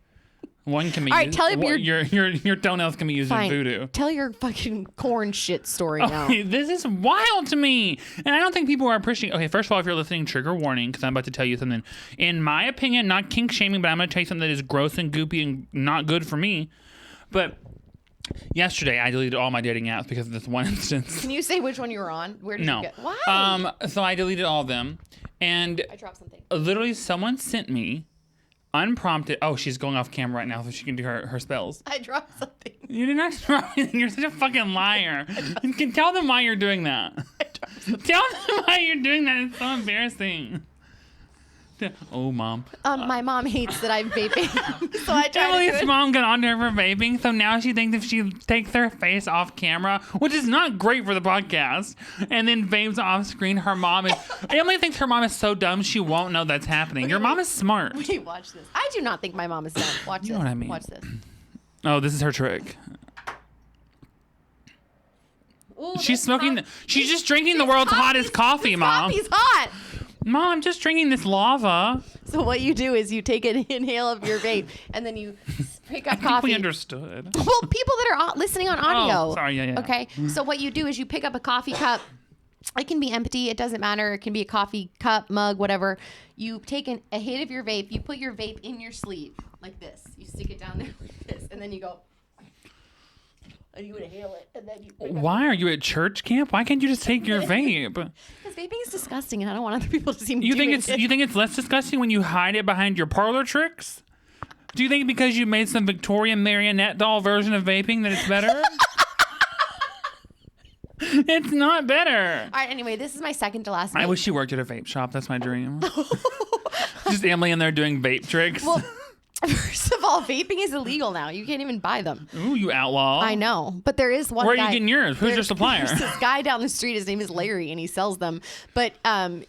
One can be. All right, used, tell him your toenails can be used in Fine. voodoo. Tell your fucking corn shit story now. Okay, this is wild to me, and I don't think people are appreciating. Okay, first of all, if you're listening, trigger warning, because I'm about to tell you something. In my opinion, not kink shaming, but I'm going to tell you something that is gross and goopy and not good for me. But yesterday, I deleted all my dating apps because of this one instance. Can you say which one you were on? Where did No. you get? Why? So I deleted all of them, and I dropped something. literally someone sent me unprompted. Oh, she's going off camera right now so she can do her spells. I dropped something. You did not drop anything. You're such a fucking liar. You can tell them why you're doing that. Tell them why you're doing that. It's so embarrassing. Oh, Mom. My mom hates that I'm vaping, so I try to do Emily's it. mom got onto her for vaping, so now she thinks if she takes her face off camera, which is not great for the podcast, and then vapes off screen, her mom is... Emily thinks her mom is so dumb she won't know that's happening. Your mom is smart. Wait, watch this. I do not think my mom is dumb. Watch this. know what I mean. Watch this. Oh, this is her trick. Ooh, She's this smoking... hot- she's just drinking the world's hottest coffee, Mom. Coffee's hot. Mom, I'm just drinking this lava. So what you do is you take an inhale of your vape and then you pick up I think we coffee. understood. Well, people that are listening on audio. Oh, sorry, yeah. Okay, so what you do is you pick up a coffee cup. It can be empty. It doesn't matter. It can be a coffee cup, mug, whatever. You take a hit of your vape. You put your vape in your sleeve like this. You stick it down there like this, and then you go. And you inhale it, and then you. Pick up Why are you at church camp? Why can't you just take your vape? Because vaping is disgusting, and I don't want other people to see me You think doing it's it. you think it's less disgusting when you hide it behind your parlor tricks? Do you think because you made some Victorian marionette doll version of vaping that it's better? It's not better. All right. Anyway, this is my second to last. I vape. wish you worked at a vape shop. That's my dream. Just Emily in there doing vape tricks. Well, first of all, vaping is illegal now. You can't even buy them. Ooh, you outlaw. I know, but there is one. Where are guy, you getting yours? Who's your supplier? There's this guy down the street. His name is Larry, and he sells them. But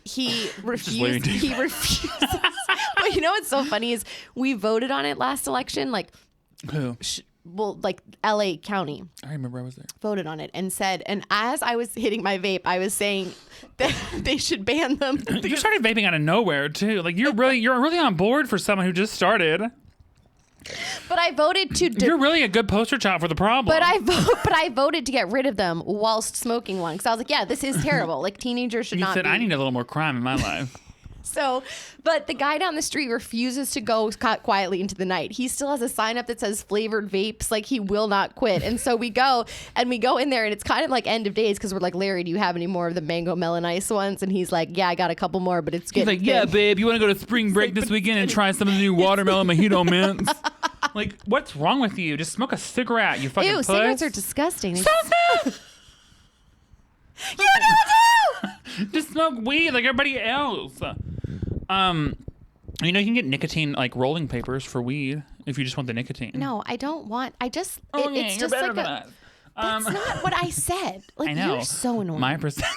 he Larry refused. David. He refuses. But you know what's so funny is we voted on it last election. Like, Who? like L.A. County I remember I was there. voted on it and said. And as I was hitting my vape, I was saying that they should ban them. You started vaping out of nowhere too. Like you're really on board for someone who just started. But I voted to. You're really a good poster child for the problem. But I voted to get rid of them whilst smoking one because I was like, yeah, this is terrible. Like teenagers should you not said be. I need a little more crime in my life. So, but the guy down the street refuses to go quietly into the night. He still has a sign up that says flavored vapes, like he will not quit. And so we go in there, and it's kind of like end of days because we're like, Larry, do you have any more of the mango melon ice ones? And he's like, yeah, I got a couple more, but it's He's getting like, yeah, thin." babe, you want to go to spring break this weekend and try some of the new watermelon mojito mints? Like, what's wrong with you? Just smoke a cigarette, you fucking Ew, puss. cigarettes are disgusting. So sad. You do. Just smoke weed like everybody else. You know, you can get nicotine like rolling papers for weed if you just want the nicotine. No, I don't want. I just. Oh, yeah, it's you're just better like than a. us. That's not what I said. Like I know. you're so annoying. My percent.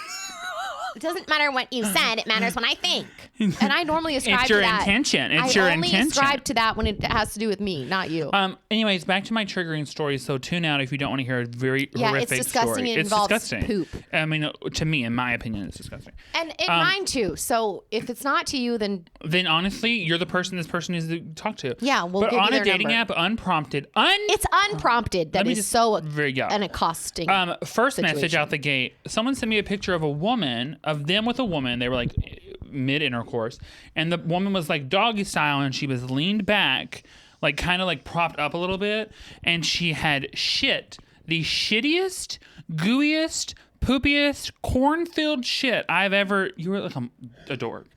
It doesn't matter what you said. It matters what I think. And I normally ascribe It's to your that. intention. It's I your only intention. ascribe to that when it has to do with me, not you. Anyways, back to my triggering story. So tune out if you don't want to hear a very Yeah, horrific it's disgusting. story. It It's involves disgusting. poop. I mean, to me, in my opinion, it's disgusting. And mine too. So if it's not to you, then Honestly, you're the person this person needs to talk to. Yeah, we'll but give you on their a dating number. app, unprompted, it's unprompted. That is so an accosting. First situation. message out the gate. Someone sent me a picture of them with a woman. They were like mid intercourse, and the woman was like doggy style, and she was leaned back, like kind of like propped up a little bit, and she had the shittiest, gooeyest, poopiest, corn-filled shit you were like a dork,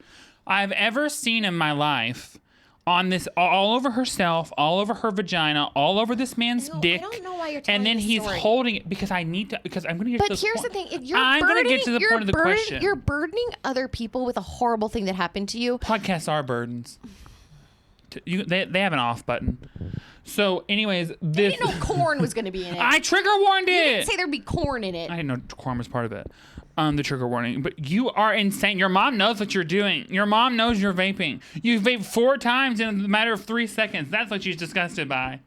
I've ever seen in my life. On this, all over herself, all over her vagina, all over this man's dick. I don't know why you're telling And then this he's story. holding it because I'm going to get to the But point. here's the thing: if I'm going to get to the point of the question. You're burdening other people with a horrible thing that happened to you. Podcasts are burdens. They have an off button. So, anyways, I didn't know corn was going to be in it. I trigger warned it. You didn't say there'd be corn in it. I didn't know corn was part of it. The trigger warning. But you are insane. Your mom knows what you're doing. Your mom knows you're vaping. You vape 4 times in a matter of 3 seconds. That's what she's disgusted by.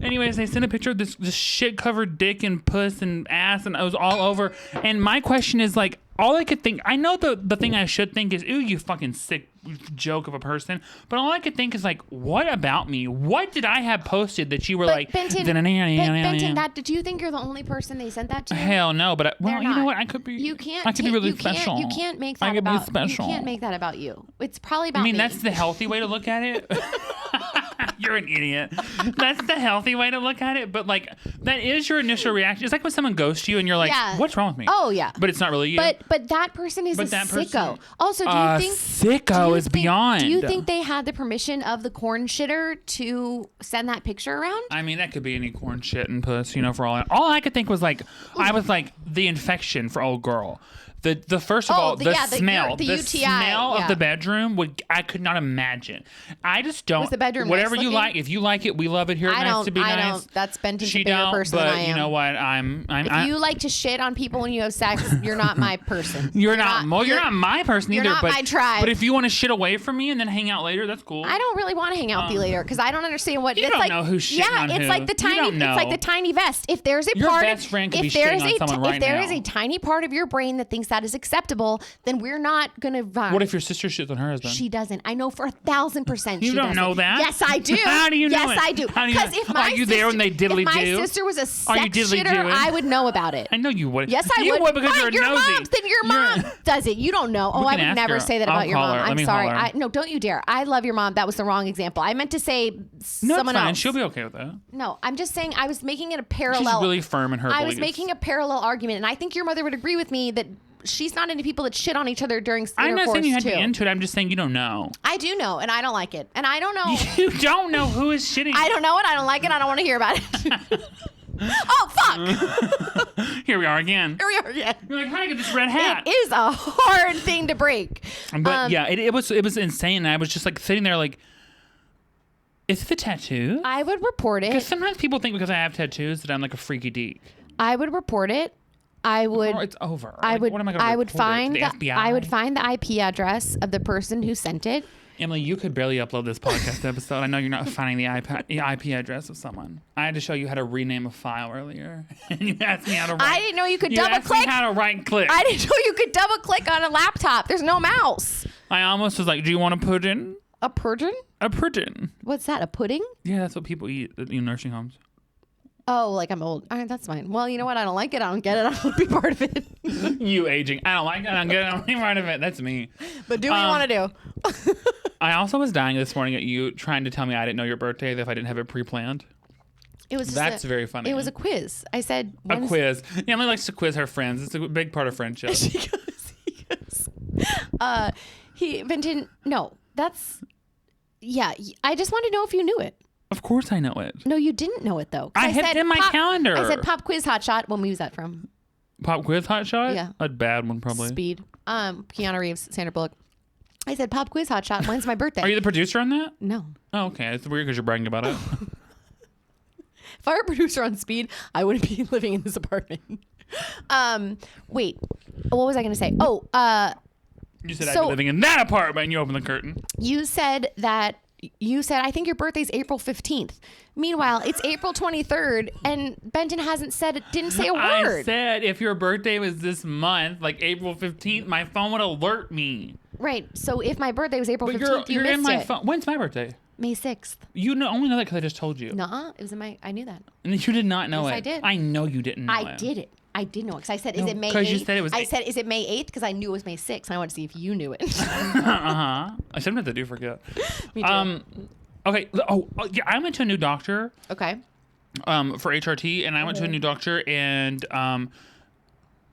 Anyways, they sent a picture of this shit-covered dick and puss and ass, and it was all over. And my question is, like, all I could think, I know the thing I should think is, ooh, you fucking sick joke of a person. But all I could think is, like, what about me? What did I have posted that you were like, Benton, did you think you're the only person they sent that to? Hell no, but you know what? I could be. You can't. I could be really special. You can't make that I could about. be special. You can't make that about you. It's probably about me. That's the healthy way to look at it. You're an idiot. That's the healthy way to look at it. But like, that is your initial reaction. It's like when someone ghosts you and you're like, what's wrong with me? Oh yeah. But it's not really you. But that person is a sicko. Also, do you think sicko is beyond? Do you think they had the permission of the corn shitter to send that picture around? I mean, that could be any corn shit and puss, for all I could think was like, I was like the infection for old girl. The first of all, the smell UTI, smell of the bedroom I could not imagine. I just don't. Was the bedroom whatever nice you looking? like, if you like it, we love it here. I nice to be I nice. don't. That's Benton's She a bigger don't, person but than I am. you know what? I'm. If you like to shit on people when you have sex, you're not my person. You're not my person either. You're not my tribe. But if you want to shit away from me and then hang out later, that's cool. I don't really want to hang out with you later because I don't understand what. You it's don't like, know who's shitting on it's who. like the tiny. You don't know. It's like the tiny vest. If there's a Your part best of, friend could be if there's shitting on someone right if there now. is a tiny part of your brain that thinks that is acceptable, then we're not gonna. What if your sister shits on her husband? She doesn't. I know for 1,000%. You don't know that? Yes, I do. How do you know Yes, it? I do. How do you know? Because if my Are you there when they diddly if my do? sister was a Are you sex diddly shitter, doing? I would know about it. I know you would. Yes, I you would. because Fine, you're your nosy. mom. Then your mom does it. You don't know. Oh, I would never say that about your mom. I'm sorry. No, don't you dare. I love your mom. That was the wrong example. I meant to say someone else. She'll be okay with that. No, I'm just saying I was making it a parallel. She's really firm in her beliefs. I was making a parallel argument, and I think your mother would agree with me that she's not into people that shit on each other during intercourse. I'm not saying you had to be into it. I'm just saying you don't know. I do know, and I don't like it. And I don't know. You don't know who is shitting. I don't know it. I don't like it. I don't want to hear about it. Oh, fuck. Here we are again. Here we are again. You're like, how do I get this red hat? It is a hard thing to break. But yeah, it was insane. And I was just like sitting there like, is it the tattoo? I would report it. Because sometimes people think because I have tattoos that I'm like a freaky deek. I would report it. I would. Or it's over. I would. What am I going to I would find. the FBI? I would find the IP address of the person who sent it. Emily, you could barely upload this podcast episode. I know you're not finding the IP address of someone. I had to show you how to rename a file earlier, and you asked me how to. I didn't know you could you double asked click. Me how to right click. I didn't know you could double click on a laptop. There's no mouse. I almost was like, "Do you want a pudding?" A pudding? A pudding. What's that? A pudding? Yeah, that's what people eat in nursing homes. Oh, like I'm old. All right, that's fine. Well, you know what? I don't like it. I don't get it. I don't want to be part of it. You aging. I don't like it. I don't get it. I don't want to be part of it. That's me. But do what you want to do. I also was dying this morning at you trying to tell me I didn't know your birthday if I didn't have it pre-planned. It was That's very funny. It was a quiz. I said a quiz. Yeah, Emily likes to quiz her friends. It's a big part of friendship. He goes. Benton. No, that's. Yeah, I just wanted to know if you knew it. Of course I know it. No, you didn't know it though. I had it in my calendar. I said pop quiz hot shot. When was that from? Pop quiz hot shot? Yeah. A bad one probably. Speed. Keanu Reeves, Sandra Bullock. I said pop quiz hot shot. When's my birthday? Are you the producer on that? No. Oh, okay. It's weird because you're bragging about it. If I were a producer on Speed, I wouldn't be living in this apartment. Wait, what was I going to say? You said I'd be living in that apartment, and you opened the curtain. You said I think your birthday's April 15th. Meanwhile, it's April 23rd, and Benton didn't say a word. I said if your birthday was this month, like April 15th, my phone would alert me. Right. So if my birthday was April 15th, you're missed in my it. phone. When's my birthday? May 6th. You only know that because I just told you. Nuh-uh. It was I knew that. And you did not know Yes, it. I did. I know you didn't know it. I did it. I did know it because I said, is it May 8th? Because you said it was... I said, is it May 8th? Because I knew it was May 6th, and I wanted to see if you knew it. I sometimes I do forget. Me too. Okay. Yeah, I went to a new doctor. Okay. For HRT, and I went to a new doctor, and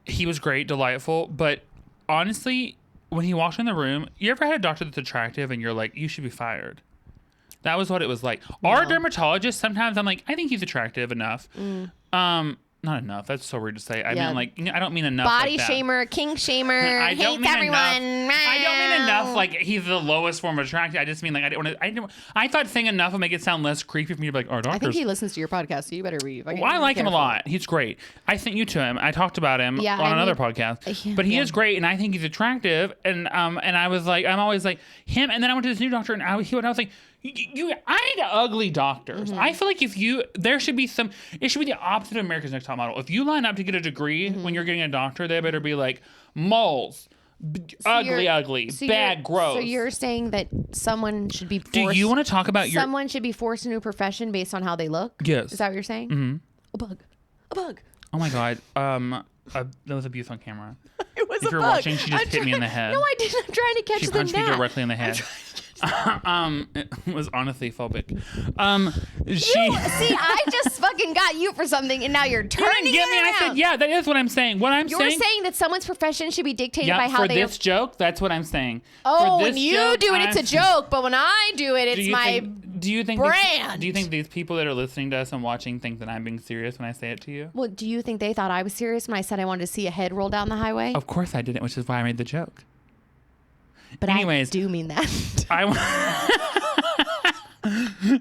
he was great, delightful. But honestly, when he walked in the room, you ever had a doctor that's attractive, and you're like, you should be fired? That was what it was like. No. Our dermatologist, sometimes I'm like, I think he's attractive enough. Not enough. That's so weird to say. I mean, like, I don't mean enough. Body like shamer, kink shamer, hates everyone. I don't mean enough. Like he's the lowest form of attraction. I just mean like I thought saying enough would make it sound less creepy for me to be like, our doctors. I think he listens to your podcast, so you better read. Well, I like him a lot. He's great. I sent you to him. I talked about him on another podcast. But he is great, and I think he's attractive. And I was like, I'm always like him. And then I went to this new doctor, and I was like, I need ugly doctors. I feel like there should be it should be the opposite of America's Next Top Model. If you line up to get a degree when you're getting a doctor, they better be like moles, ugly, bad, gross. So you're saying that someone should be forced. Do you want to talk about someone should be forced into a profession based on how they look? Yes. Is that what you're saying? Mm-hmm. A bug. Oh my God. That was abuse on camera. It was if a you're bug. watching, she just hit me in the head. No, I didn't. I'm trying to catch she the punched me gnat. directly in the head. It was honestly phobic. See, I just fucking got you for something, and now you're turning you didn't get me. it around. I said, yeah, that is what I'm saying. You're saying that someone's profession should be dictated by how for they. this joke, that's what I'm saying. Oh, when you do it, it's a joke, but when I do it, it's my brand. Do you think these people that are listening to us and watching think that I'm being serious when I say it to you? Well, do you think they thought I was serious when I said I wanted to see a head roll down the highway? Of course I didn't, which is why I made the joke. But anyways, I do mean that.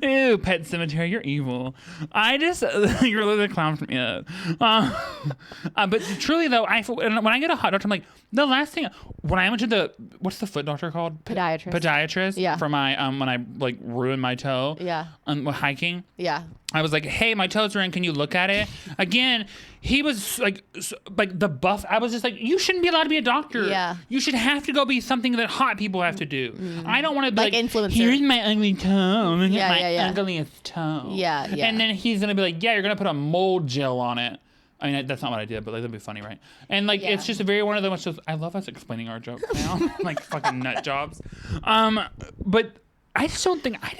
Ew, Pet Cemetery, you're evil. You're literally a clown from it. But truly though, when I get a hot doctor, I'm like, the last thing, when I went to what's the foot doctor called? Podiatrist. Yeah. For my, when I like ruined my toe. Yeah. Hiking. Yeah. I was like, hey, my toes are in. Can you look at it? Again, he was like the buff. I was just like, you shouldn't be allowed to be a doctor. Yeah. You should have to go be something that hot people have to do. I don't want to be like influencer. Here's my ugly toe. Yeah. Ugliest toe. Yeah. And then he's going to be like, yeah, you're going to put a mold gel on it. I mean, that's not what I did, but like, that'd be funny, right? And like, it's just a very one of those. I love us explaining our jokes now, like fucking nut jobs. But I just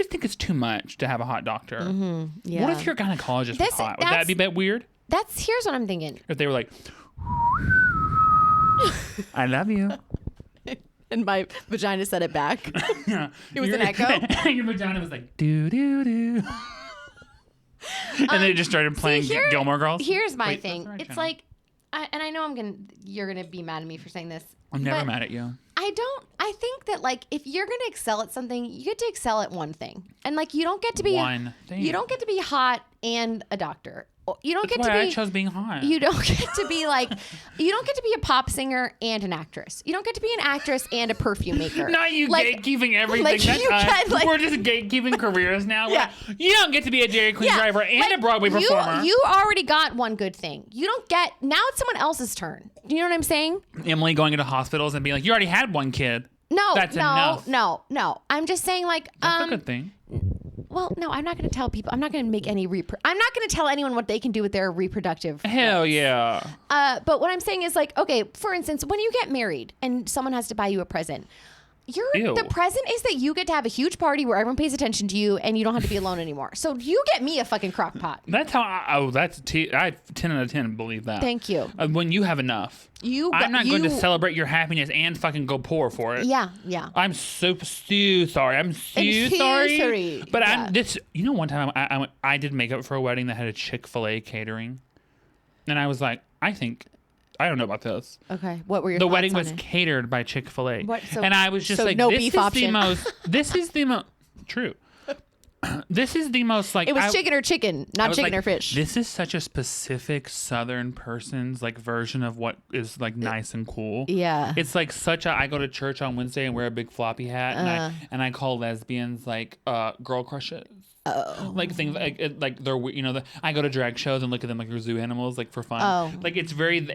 think it's too much to have a hot doctor. Mm-hmm. Yeah. What if your gynecologist was hot? Would that be a bit weird? Here's what I'm thinking. If they were like, I love you. And my vagina said it back. Yeah. It was an echo. Your vagina was like, doo doo doo. And then it just started playing Gilmore Girls. Here's my thing. It's like, and I know you're gonna be mad at me for saying this. I'm never mad at you. I think that like if you're gonna excel at something, you get to excel at one thing, and like you don't get to be one thing. You don't get to be hot and a doctor. You don't That's get to why be. I chose being hot. You don't get to be like. You don't get to be a pop singer and an actress. You don't get to be an actress and a perfume maker. Not you gatekeeping everything. We're just gatekeeping careers now. Yeah. You don't get to be a Dairy Queen driver and a Broadway performer. You already got one good thing. You don't get now. It's someone else's turn. Do you know what I'm saying? Emily going into hospitals and being like, "You already had one kid." That's enough. No. I'm just saying like. That's a good thing. Well, no, I'm not going to tell people. I'm not going to make any. I'm not going to tell anyone what they can do with their reproductive. Hell yeah. But what I'm saying is like, okay, for instance, when you get married and someone has to buy you a present, the present is that you get to have a huge party where everyone pays attention to you and you don't have to be alone anymore. So you get me a fucking crock pot. That's how I 10 out of 10 believe that. Thank you. When you have enough. I'm not going to celebrate your happiness and fucking go poor for it. Yeah. I'm so sorry. I'm so sorry. But one time I did makeup for a wedding that had a Chick-fil-A catering. And I was like, I don't know about this. Okay. What were your The thoughts wedding on was it? catered by Chick-fil-A. And I was just like, no this beef is option. this is the most true. This is the most like It was chicken or chicken, not chicken or fish. This is such a specific Southern person's like version of what is like nice and cool. Yeah. It's like such a. I go to church on Wednesday and wear a big floppy hat, and I call lesbians like girl crushes. Oh. Like things like they're I go to drag shows and look at them like they're zoo animals like for fun. Oh. Like it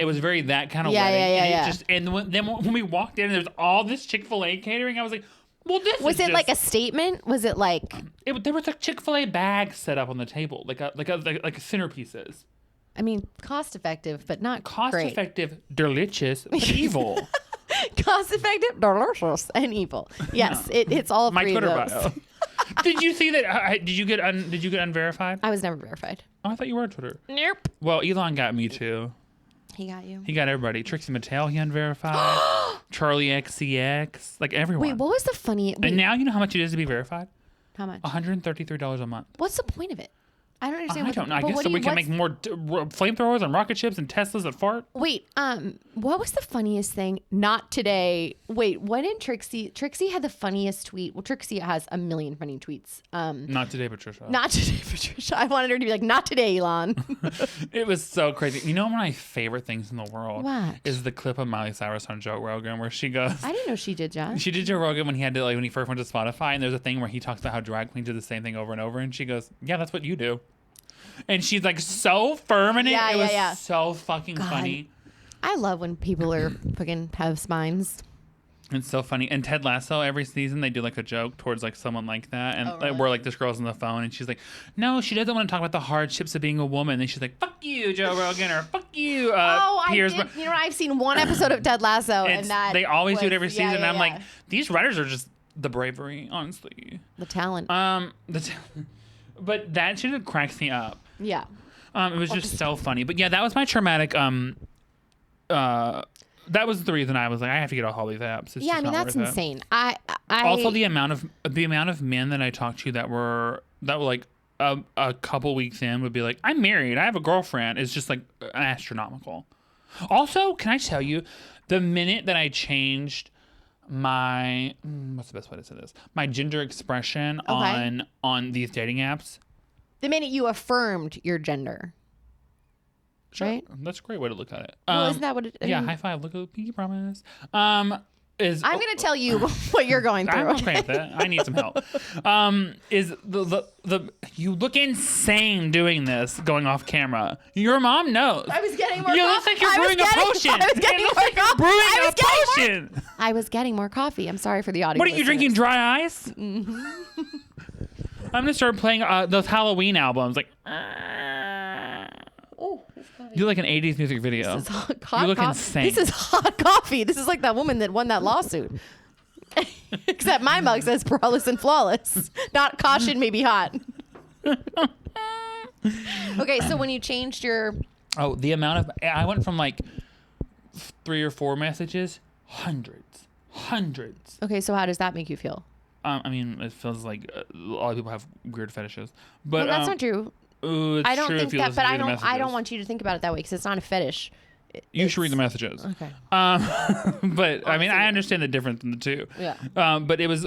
was very that kind of Yeah, wedding. yeah, And yeah. it just then when we walked in and there's all this Chick-fil-A catering, I was like, well, this Was is it just, like a statement? Was it like there was like Chick-fil-A bags set up on the table, like centerpieces. I mean, cost effective, but not Cost great. effective, delicious, but evil. Cost effective, delicious, and evil. Yes, it's all My three Twitter of those. bio. Did you see that? Did you get unverified? I was never verified. Oh, I thought you were on Twitter. Nope. Well, Elon got me too. He got you. He got everybody. Trixie Mattel, he unverified. Charlie XCX, like everyone. Wait, what was the funny? And now you know how much it is to be verified? How much? $133 a month. What's the point of it? I don't understand. I don't know. I guess so we can make more flamethrowers and rocket ships and Teslas that fart. Wait, what was the funniest thing? Not today. Wait, what did Trixie had the funniest tweet? Well, Trixie has a million funny tweets. Not today, Patricia. Not today, Patricia. I wanted her to be like, not today, Elon. It was so crazy. You know, one of my favorite things in the world What? is the clip of Miley Cyrus on Joe Rogan where she goes. I didn't know she did, John. She did Joe Rogan when he first went to Spotify, and there's a thing where he talks about how drag queens do the same thing over and over, and she goes, "Yeah, that's what you do." And she's like so firm in it. Yeah, it was yeah. so fucking funny. I love when people are fucking have spines. It's so funny. And Ted Lasso, every season they do like a joke towards like someone like that, and really? where like this girl's on the phone and she's like, "No, she doesn't want to talk about the hardships of being a woman." And she's like, "Fuck you, Joe Rogan," or "Fuck you, Piers." I did. You know, I've seen one episode of Ted Lasso, and that they always do it was- every season. yeah, And I'm yeah. like, these writers are just the bravery, honestly. The talent. But that shit cracks me up. Yeah. It was just so funny. But yeah, that was my traumatic. That was the reason I was like, I have to get off all these apps. It's Yeah, I just mean not that's worth it. insane. I Also, the amount of men that I talked to that were like a couple weeks in would be like, "I'm married, I have a girlfriend," is just like astronomical. Also, can I tell you, the minute that I changed my what's the best way to say this? My gender expression on these dating apps. the minute you affirmed your gender. Sure. Right? That's a great way to look at it. Well, isn't that what it? I Yeah, mean, high five. Look at the pinky promise. Is I'm gonna tell you what you're going through. I'm okay with that. I need some help. Is the you look insane doing this, going off camera. Your mom knows. I was getting more. You look like you're brewing a potion. I was getting It looks more like you're coffee. brewing a potion. I was getting more coffee. I'm sorry for the audio. What are you drinking? listeners. Dry ice? Mm-hmm. I'm gonna start playing those Halloween albums. Like, Oh, do like an '80s music video. this is hot You look coffee. insane. This is hot coffee. This is like that woman that won that lawsuit. Except my mug says braless and flawless. Not caution may be hot. Okay, so when you changed your Oh, the amount of I went from like 3 or 4 messages, hundreds. Okay, so how does that make you feel? I mean, it feels like a lot of people have weird fetishes, but Well, that's not true. ooh, it's I don't true think if you that, listen but to I the don't. I messages. don't want you to think about it that way because it's not a fetish. You should read the messages. Okay. But I mean, I understand the difference in the two. Yeah. But it was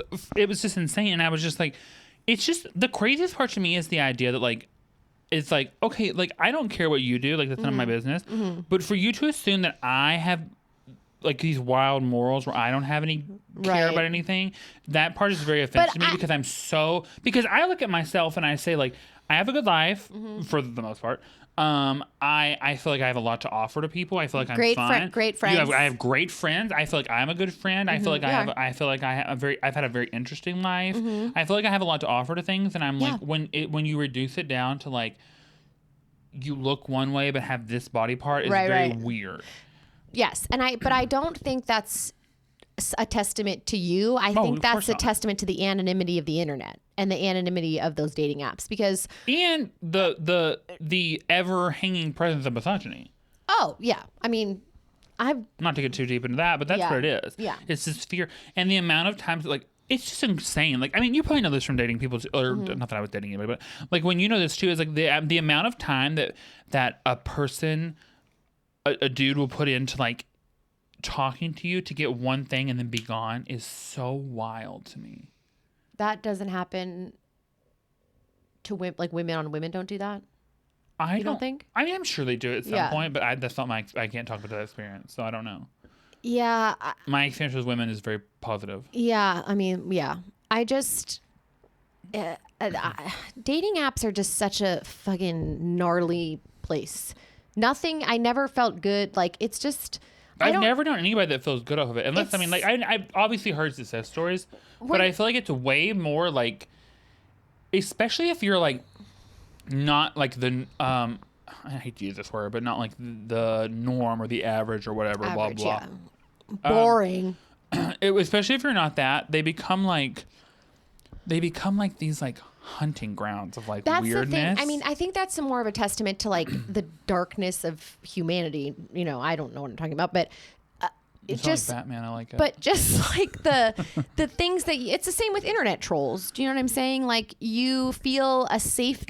just insane, and I was just like, it's just the craziest part to me is the idea that like, it's like, okay, like I don't care what you do, like that's none of my business. But for you to assume that I have like these wild morals where I don't have any care Right. about anything, that part is very offensive to me because I look at myself and I say like, I have a good life for the most part. I feel like I have a lot to offer to people. I feel like I'm fine. Great friends. I have great friends. I feel like I'm a good friend. I feel like Yeah. I've had a very interesting life. I feel like I have a lot to offer to things, and I'm like when you reduce it down to like you look one way but have this body part is very weird. Yes, but I don't think that's a testament to you. I think of that's course a not. testament to the anonymity of the internet and the anonymity of those dating apps because And the ever hanging presence of misogyny. oh yeah, I mean I've Not to get too deep into that, but that's Yeah. what it is. Yeah. It's this fear. And the amount of times, like, it's just insane. Like, I mean, you probably know this from dating people, or not that I was dating anybody, but like when you know this too, is like the amount of time that a person, a dude will put into like talking to you to get one thing and then be gone is so wild to me. that doesn't happen to like women on women don't do that? I don't think? I mean, I'm sure they do it at some point, but that's not I can't talk about that experience, so I don't know. Yeah. My experience with women is very positive. Yeah. I mean, yeah. I just, dating apps are just such a fucking gnarly place. I never felt good. Like, it's just. I've never known anybody that feels good off of it. Unless, I mean, like, I've obviously heard success stories, but I feel like it's way more like, especially if you're like, not like I hate to use this word, but not like the norm or the average or whatever, blah, blah. Yeah. Boring. Especially if you're not that, they become like these like hunting grounds of like that's weirdness. The thing. I mean, I think that's more of a testament to like the darkness of humanity. You know, I don't know what I'm talking about, but it just like Batman. I like it. But just like the things that it's the same with internet trolls. Do you know what I'm saying? Like you feel a safe.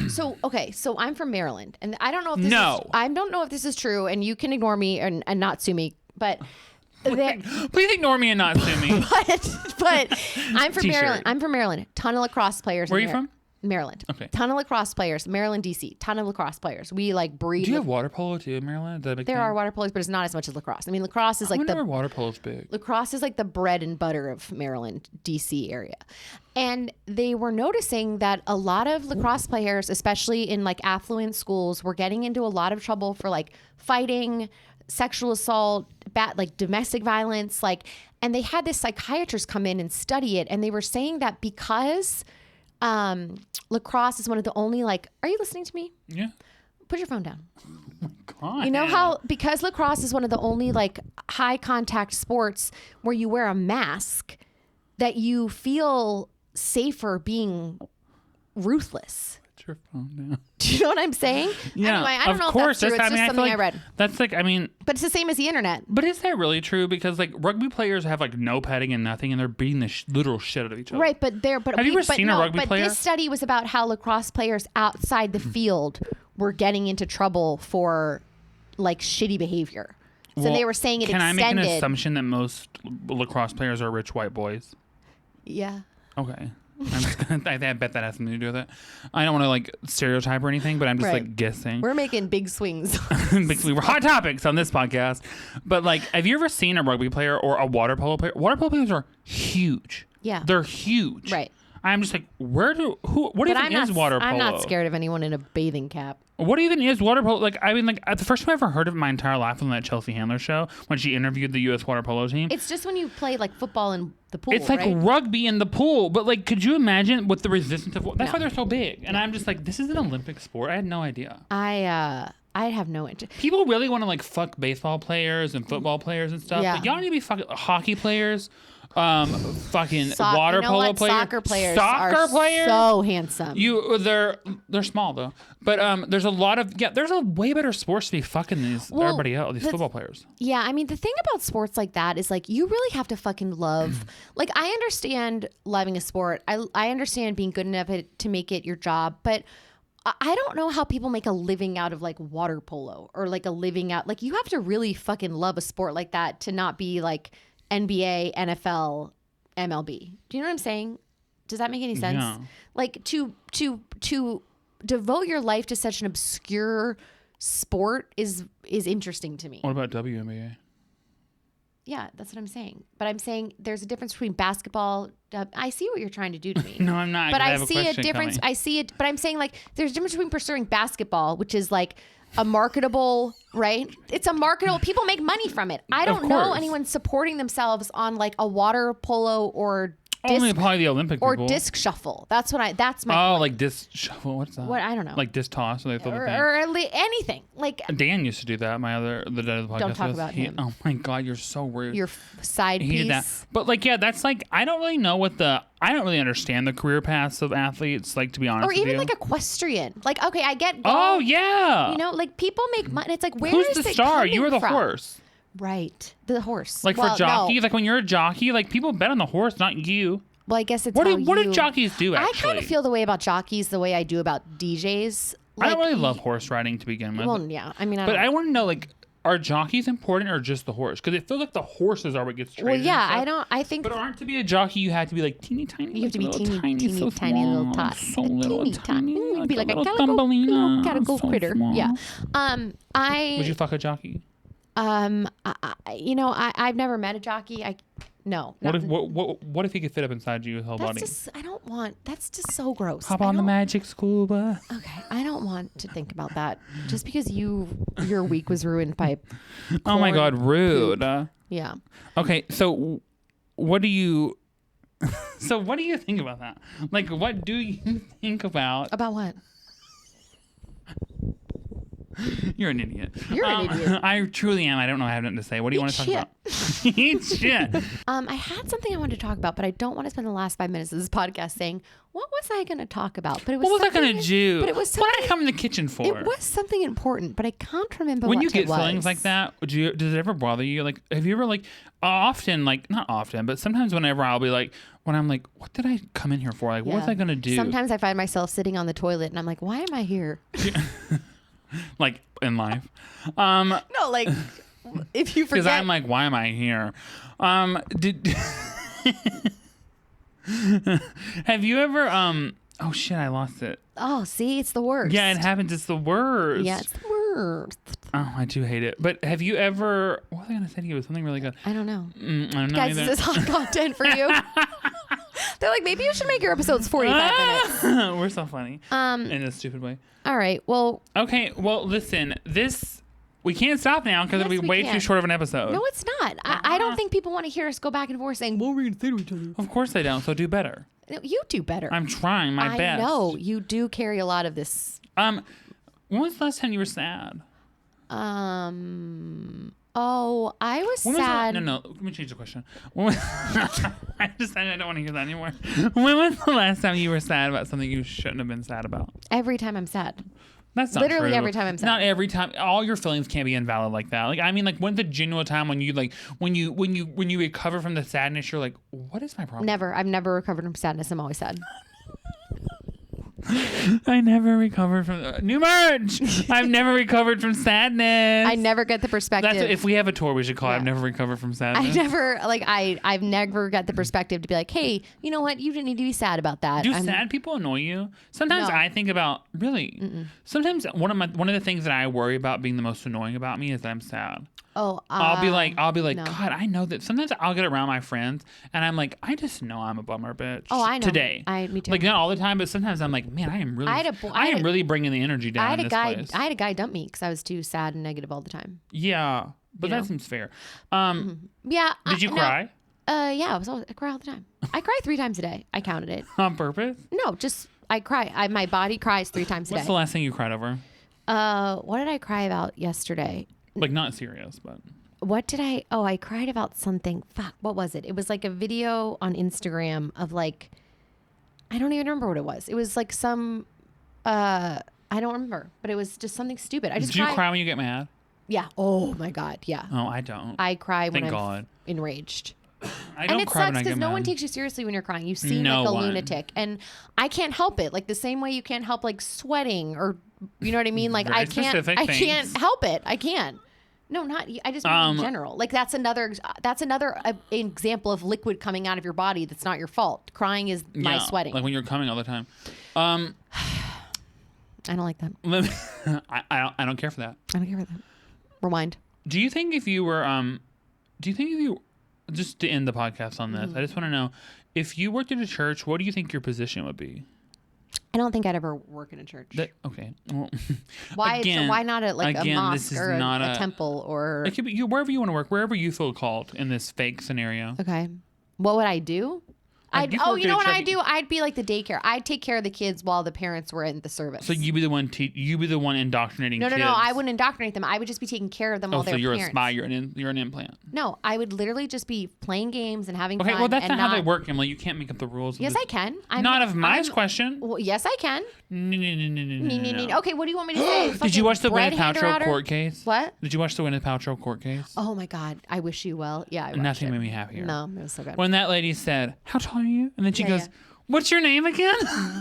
So okay. So I'm from Maryland, and I don't know if I don't know if this is true, and you can ignore me and not sue me, but. Please ignore me and not sue me. but I'm from Maryland. I'm from Maryland. Ton of lacrosse players. Where are you from? Maryland. Okay. Ton of lacrosse players. Maryland, DC. Ton of lacrosse players. We like breed. Do you have water polo too in Maryland? There are water polos, but it's not as much as lacrosse. I mean, lacrosse is like water polo's big. Lacrosse is like the bread and butter of Maryland, DC area. And they were noticing that a lot of lacrosse players, especially in like affluent schools, were getting into a lot of trouble for like fighting, sexual assault, like domestic violence, like, and they had this psychiatrist come in and study it, and they were saying that because lacrosse is one of the only like, are you listening to me? Yeah. Put your phone down. Oh my God. You know how because lacrosse is one of the only like high contact sports where you wear a mask, that you feel safer being ruthless. Your phone down. Do you know what I'm saying? Yeah, anyway, I don't know if that's true. It's just something I read. That's like, I mean, but it's the same as the internet. But is that really true? Because like rugby players have like no padding and nothing, and they're beating the literal shit out of each other. Right, but have you ever seen a rugby player? But this study was about how lacrosse players outside the field were getting into trouble for like shitty behavior. So they were saying it extended. Can I make an assumption that most lacrosse players are rich white boys? Yeah. Okay. I bet that has something to do with it. I don't want to like stereotype or anything, but I'm just like guessing. We're making big swings. We're hot topics on this podcast. But like, have you ever seen a rugby player or a water polo player? Water polo players are huge. Yeah. They're huge. Right. I'm just like, what even is water polo? I'm not scared of anyone in a bathing cap. What even is water polo? Like, I mean, like, the first time I ever heard of it in my entire life was on that Chelsea Handler show when she interviewed the U.S. water polo team. It's just when you play like football in the pool. It's like rugby in the pool, but like, could you imagine with the resistance of that's why they're so big? And I'm just like, this is an Olympic sport. I had no idea. I have no interest. People really want to like fuck baseball players and football players and stuff. Yeah. But y'all need to be fucking hockey players. Fucking water polo players. Soccer players are so handsome. They're small though, but there's a lot of there's a way better sports to be fucking everybody else, these football players. Yeah, I mean the thing about sports like that is like you really have to fucking love. Like I understand loving a sport. I understand being good enough to make it your job, but I don't know how people make a living out of like water polo or like a living out. Like you have to really fucking love a sport like that to not be like NBA, NFL, MLB. Do you know what I'm saying? Does that make any sense? Yeah. Like to devote your life to such an obscure sport is interesting to me. What about WNBA? Yeah, that's what I'm saying. But I'm saying there's a difference between basketball. I see what you're trying to do to me. No, I'm not. But I see a difference. Coming. I see it. But I'm saying like there's a difference between pursuing basketball, which is like a marketable, right? It's a marketable. People make money from it. I don't know anyone supporting themselves on like a water polo or only probably the Olympic or people. disc shuffle. That's my point. Like disc shuffle. What's that? What I don't know. Like disc toss or anything. Like Dan used to do that. The dad of the podcast. Don't talk about him. Oh my God, you're so weird. Your side piece. That. But like, yeah, that's like I don't really understand the career paths of athletes. Like to be honest, or even with you. like equestrian. Like okay, I get. Golf, oh yeah. You know, like people make money. It's like who's the star? You were the horse. Right, the horse. Like for jockeys, like when you're a jockey, like people bet on the horse, not you. Well, I guess it's what do jockeys do? Actually, I kind of feel the way about jockeys the way I do about DJs. Like, I don't really love horse riding to begin with. Well, yeah, I mean, I want to know like are jockeys important or just the horse? Because it feels like the horses are what gets traded. Well, yeah, I think. But aren't to be a jockey, you have to be like teeny tiny. You have to be little teeny, so tiny small, little tot. so little tiny. You'd be like a Thumbelina, calico so critter. small. Yeah. Would you fuck a jockey? I've never met a jockey. No. What if he could fit up inside you, his whole body? That's just so gross. Hop on the magic school bus. Okay, I don't want to think about that. Just because your week was ruined by oh my God, rude. Yeah. Okay, so what do you think about that? Like, what do you think about? About what? You're an idiot. You're an idiot. I truly am. I don't know. I have nothing to say. What do you want to talk about? Eat shit. I had something I wanted to talk about, but I don't want to spend the last 5 minutes of this podcast saying, what was I going to talk about? But it was what was I going to do? But it was what did I come in the kitchen for? It was something important, but I can't remember when what you get it was. feelings like that, does it ever bother you? Like, have you ever often, not often, but sometimes whenever I'll be like, when I'm like, what did I come in here for? Like, what was I going to do? Sometimes I find myself sitting on the toilet and I'm like, why am I here? Like in life. No, like if you forget. Because I'm like, why am I here? Have you ever oh shit, I lost it. Oh, see, it's the worst. Yeah, it happens. It's the worst. Yeah, it's the worst. Oh, I do hate it. But have you ever? What was I gonna say to you? It was something really good. I don't know. I don't know Guys, either. is this hot content for you? They're like, maybe you should make your episodes 45 minutes. We're so funny. In a stupid way. All right. Well. Okay. Well, listen. We can't stop now because it'll be way too short of an episode. No, it's not. I don't think people want to hear us go back and forth saying, what were we going to say to each other? Of course they don't. So do better. No, you do better. I'm trying my best. I know. You do carry a lot of this. When was the last time you were sad? Oh, I was sad. No. Let me change the question. I decided I don't want to hear that anymore. When was the last time you were sad about something you shouldn't have been sad about? Every time I'm sad. That's not literally true. every time I'm sad. Not every time. All your feelings can't be invalid like that. Like, I mean, like, when's the genuine time when you when you recover from the sadness, you're like, what is my problem? Never. I've never recovered from sadness. I'm always sad. I never recovered from new merch. I've never recovered from sadness. I never get the perspective. That's if we have a tour, we should call it I've never recovered from sadness. I've never got the perspective to be like, hey, you know what? You didn't need to be sad about that. Do sad people annoy you? Sometimes No. I think about sometimes one of the things that I worry about being the most annoying about me is that I'm sad. Oh, I'll be like, no. God, I know that. Sometimes I'll get around my friends and I'm like, I just know I'm a bummer bitch. Oh, I know. Today, me too. Like not all the time, but sometimes I'm like, man, I am really bringing the energy down. I had in this place. I had a guy dump me because I was too sad and negative all the time. Yeah, but that seems fair. Yeah. Did you cry? Yeah, I cry all the time. I cry 3 times a day. I counted it. On purpose? No, just I cry. My body cries 3 times a day. What's the last thing you cried over? What did I cry about yesterday? Like not serious, but. What did I cried about something. Fuck, what was it? It was like a video on Instagram of like, I don't even remember what it was. It was like some, I don't remember, but it was just something stupid. Do you cry when you get mad? Yeah. Oh my God. Yeah. Oh, I don't. I cry when Thank I'm God. enraged. I don't and it cry when sucks I get because no mad. one takes you seriously when you're crying. You seem No like a one. lunatic, and I can't help it. Like the same way you can't help like sweating or, you know what I mean? Like Very I can't specific things. can't help it. I can't. No, not. I just mean in general. Like that's another example of liquid coming out of your body that's not your fault. Crying is my sweating. Like when you're coming all the time. I don't like that. I don't care for that. I don't care for that. Rewind. Do you think if you were just to end the podcast on this, I just want to know if you worked at a church, what do you think your position would be? I don't think I'd ever work in a church. Okay. Well, why? Again, so why not at like a mosque this is or not a temple or? It could be wherever you want to work, wherever you feel called in this fake scenario. Okay. What would I do? Like, you know what I'd do? I'd be like the daycare. I'd take care of the kids while the parents were in the service. So you be the one indoctrinating kids. No. I wouldn't indoctrinate them. I would just be taking care of them while they were parents. So you're a spy. You're an implant. No, I would literally just be playing games and having fun. Okay, well that's not how they work, Emily. You can't make up the rules. Yes, I can. Not of my question. Well, yes, I can. No. Okay, what do you want me to say? Did you watch the bread Gwyneth hanger Paltrow at her? court case? What? Did you watch the Gwyneth Paltrow court case? Oh my God, I wish you well. Yeah, I watched Nothing it. made me happier. No, it was so good. When that lady said, "How tall are you?" and then she goes, what's your name again?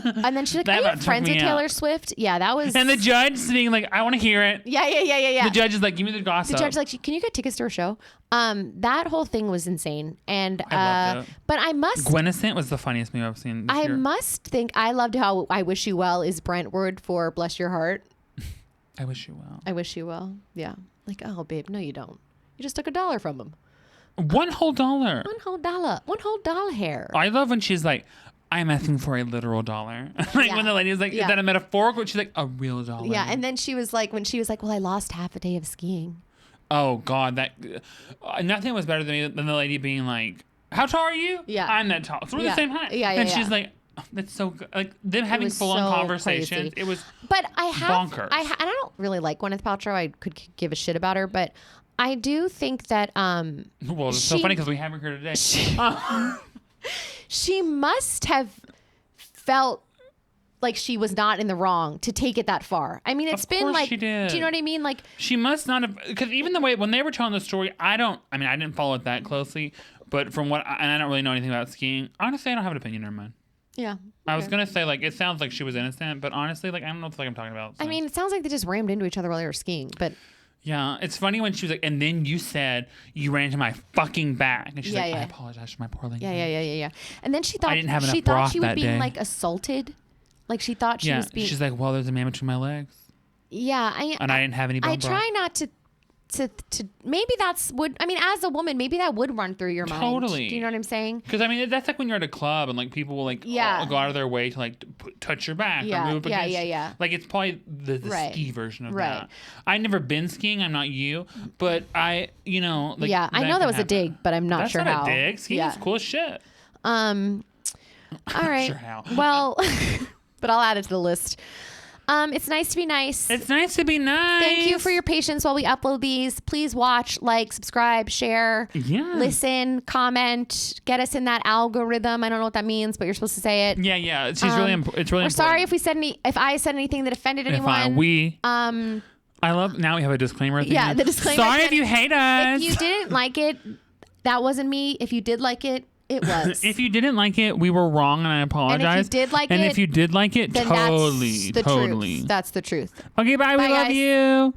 And then she's like, That are you about friends took with me Taylor out. Swift? Yeah, that was. And the judge being like, I want to hear it. Yeah. The judge is like, give me the gossip. The judge like, can you get tickets to her show? That whole thing was insane. And I loved it. but I must. Gwennicent was the funniest movie I've seen this I year. must think I loved how I Wish You Well is Brentwood for Bless Your Heart. I wish you well. I wish you well. Yeah. Like, oh, babe, no, you don't. You just took $1 from him. $1 whole dollar. $1 whole dollar hair. I love when she's like, I'm asking for a literal dollar. Like Yeah. when the lady is like, is Yeah. that a metaphorical? She's like, a real dollar. Yeah. And then she was like, well, I lost half a day of skiing. Oh God, that nothing was better than the lady being like, how tall are you? Yeah. I'm that tall. So we're Yeah. the same height. Yeah, And yeah. she's like, oh, that's so good. Like them having was full on so conversations. crazy. It was But I have, bonkers. and I don't really like Gwyneth Paltrow. I could give a shit about her, but I do think that well, it's so she- funny because we have her here today. she must have felt like she was not in the wrong to take it that far. I mean, it's Of been course like, she did. do you know what I mean? Like, She must not have, because even the way when they were telling the story, I didn't follow it that closely, but from what, and I don't really know anything about skiing. Honestly, I don't have an opinion in mind. yeah. I was okay. gonna say like it sounds like she was innocent, but honestly, like I don't know what the fuck I'm talking about. I so. mean, it sounds like they just rammed into each other while they were skiing, but Yeah, it's funny when she was like, and then you said you ran into my fucking back, and she's Yeah, like, I yeah. apologize for my poor language. yeah. And then she thought didn't have enough she thought broth she was that being day. like assaulted. Like she thought she Yeah, was being. she's like, well, there's a man between my legs, Yeah, and I didn't have any bone I broth. try not to maybe that's would I mean as a woman maybe that would run through your mind. Totally. Do you know what I'm saying? Because I mean, that's like when you're at a club and like people will like Yeah. go out of their way to like touch your back Yeah, or move yeah, against. yeah. Like it's probably the Right. ski version of Right. that. I've never been skiing. I'm not you, but I, like Yeah, I know that can was a happen. dig, but I'm not That's sure not how. a dig. Skiing Yeah. is cool as shit. All right. Sure how. Well, but I'll add it to the list. It's nice to be nice. It's nice to be nice. Thank you for your patience while we upload these. Please watch, like, subscribe, share, Yeah. listen, comment, get us in that algorithm. I don't know what that means, but you're supposed to say it. Yeah. It's really important. It's really We're important. sorry if I said anything that offended anyone. I love now we have a disclaimer. At the Yeah, end. the disclaimer Sorry at if the you hate us. If you didn't like it, that wasn't me. If you did like it, it was. If you didn't like it, we were wrong, and I apologize. did like and it, if you did like it, then totally. that's the truth. That's the truth. Okay, bye. We Bye, love guys. you.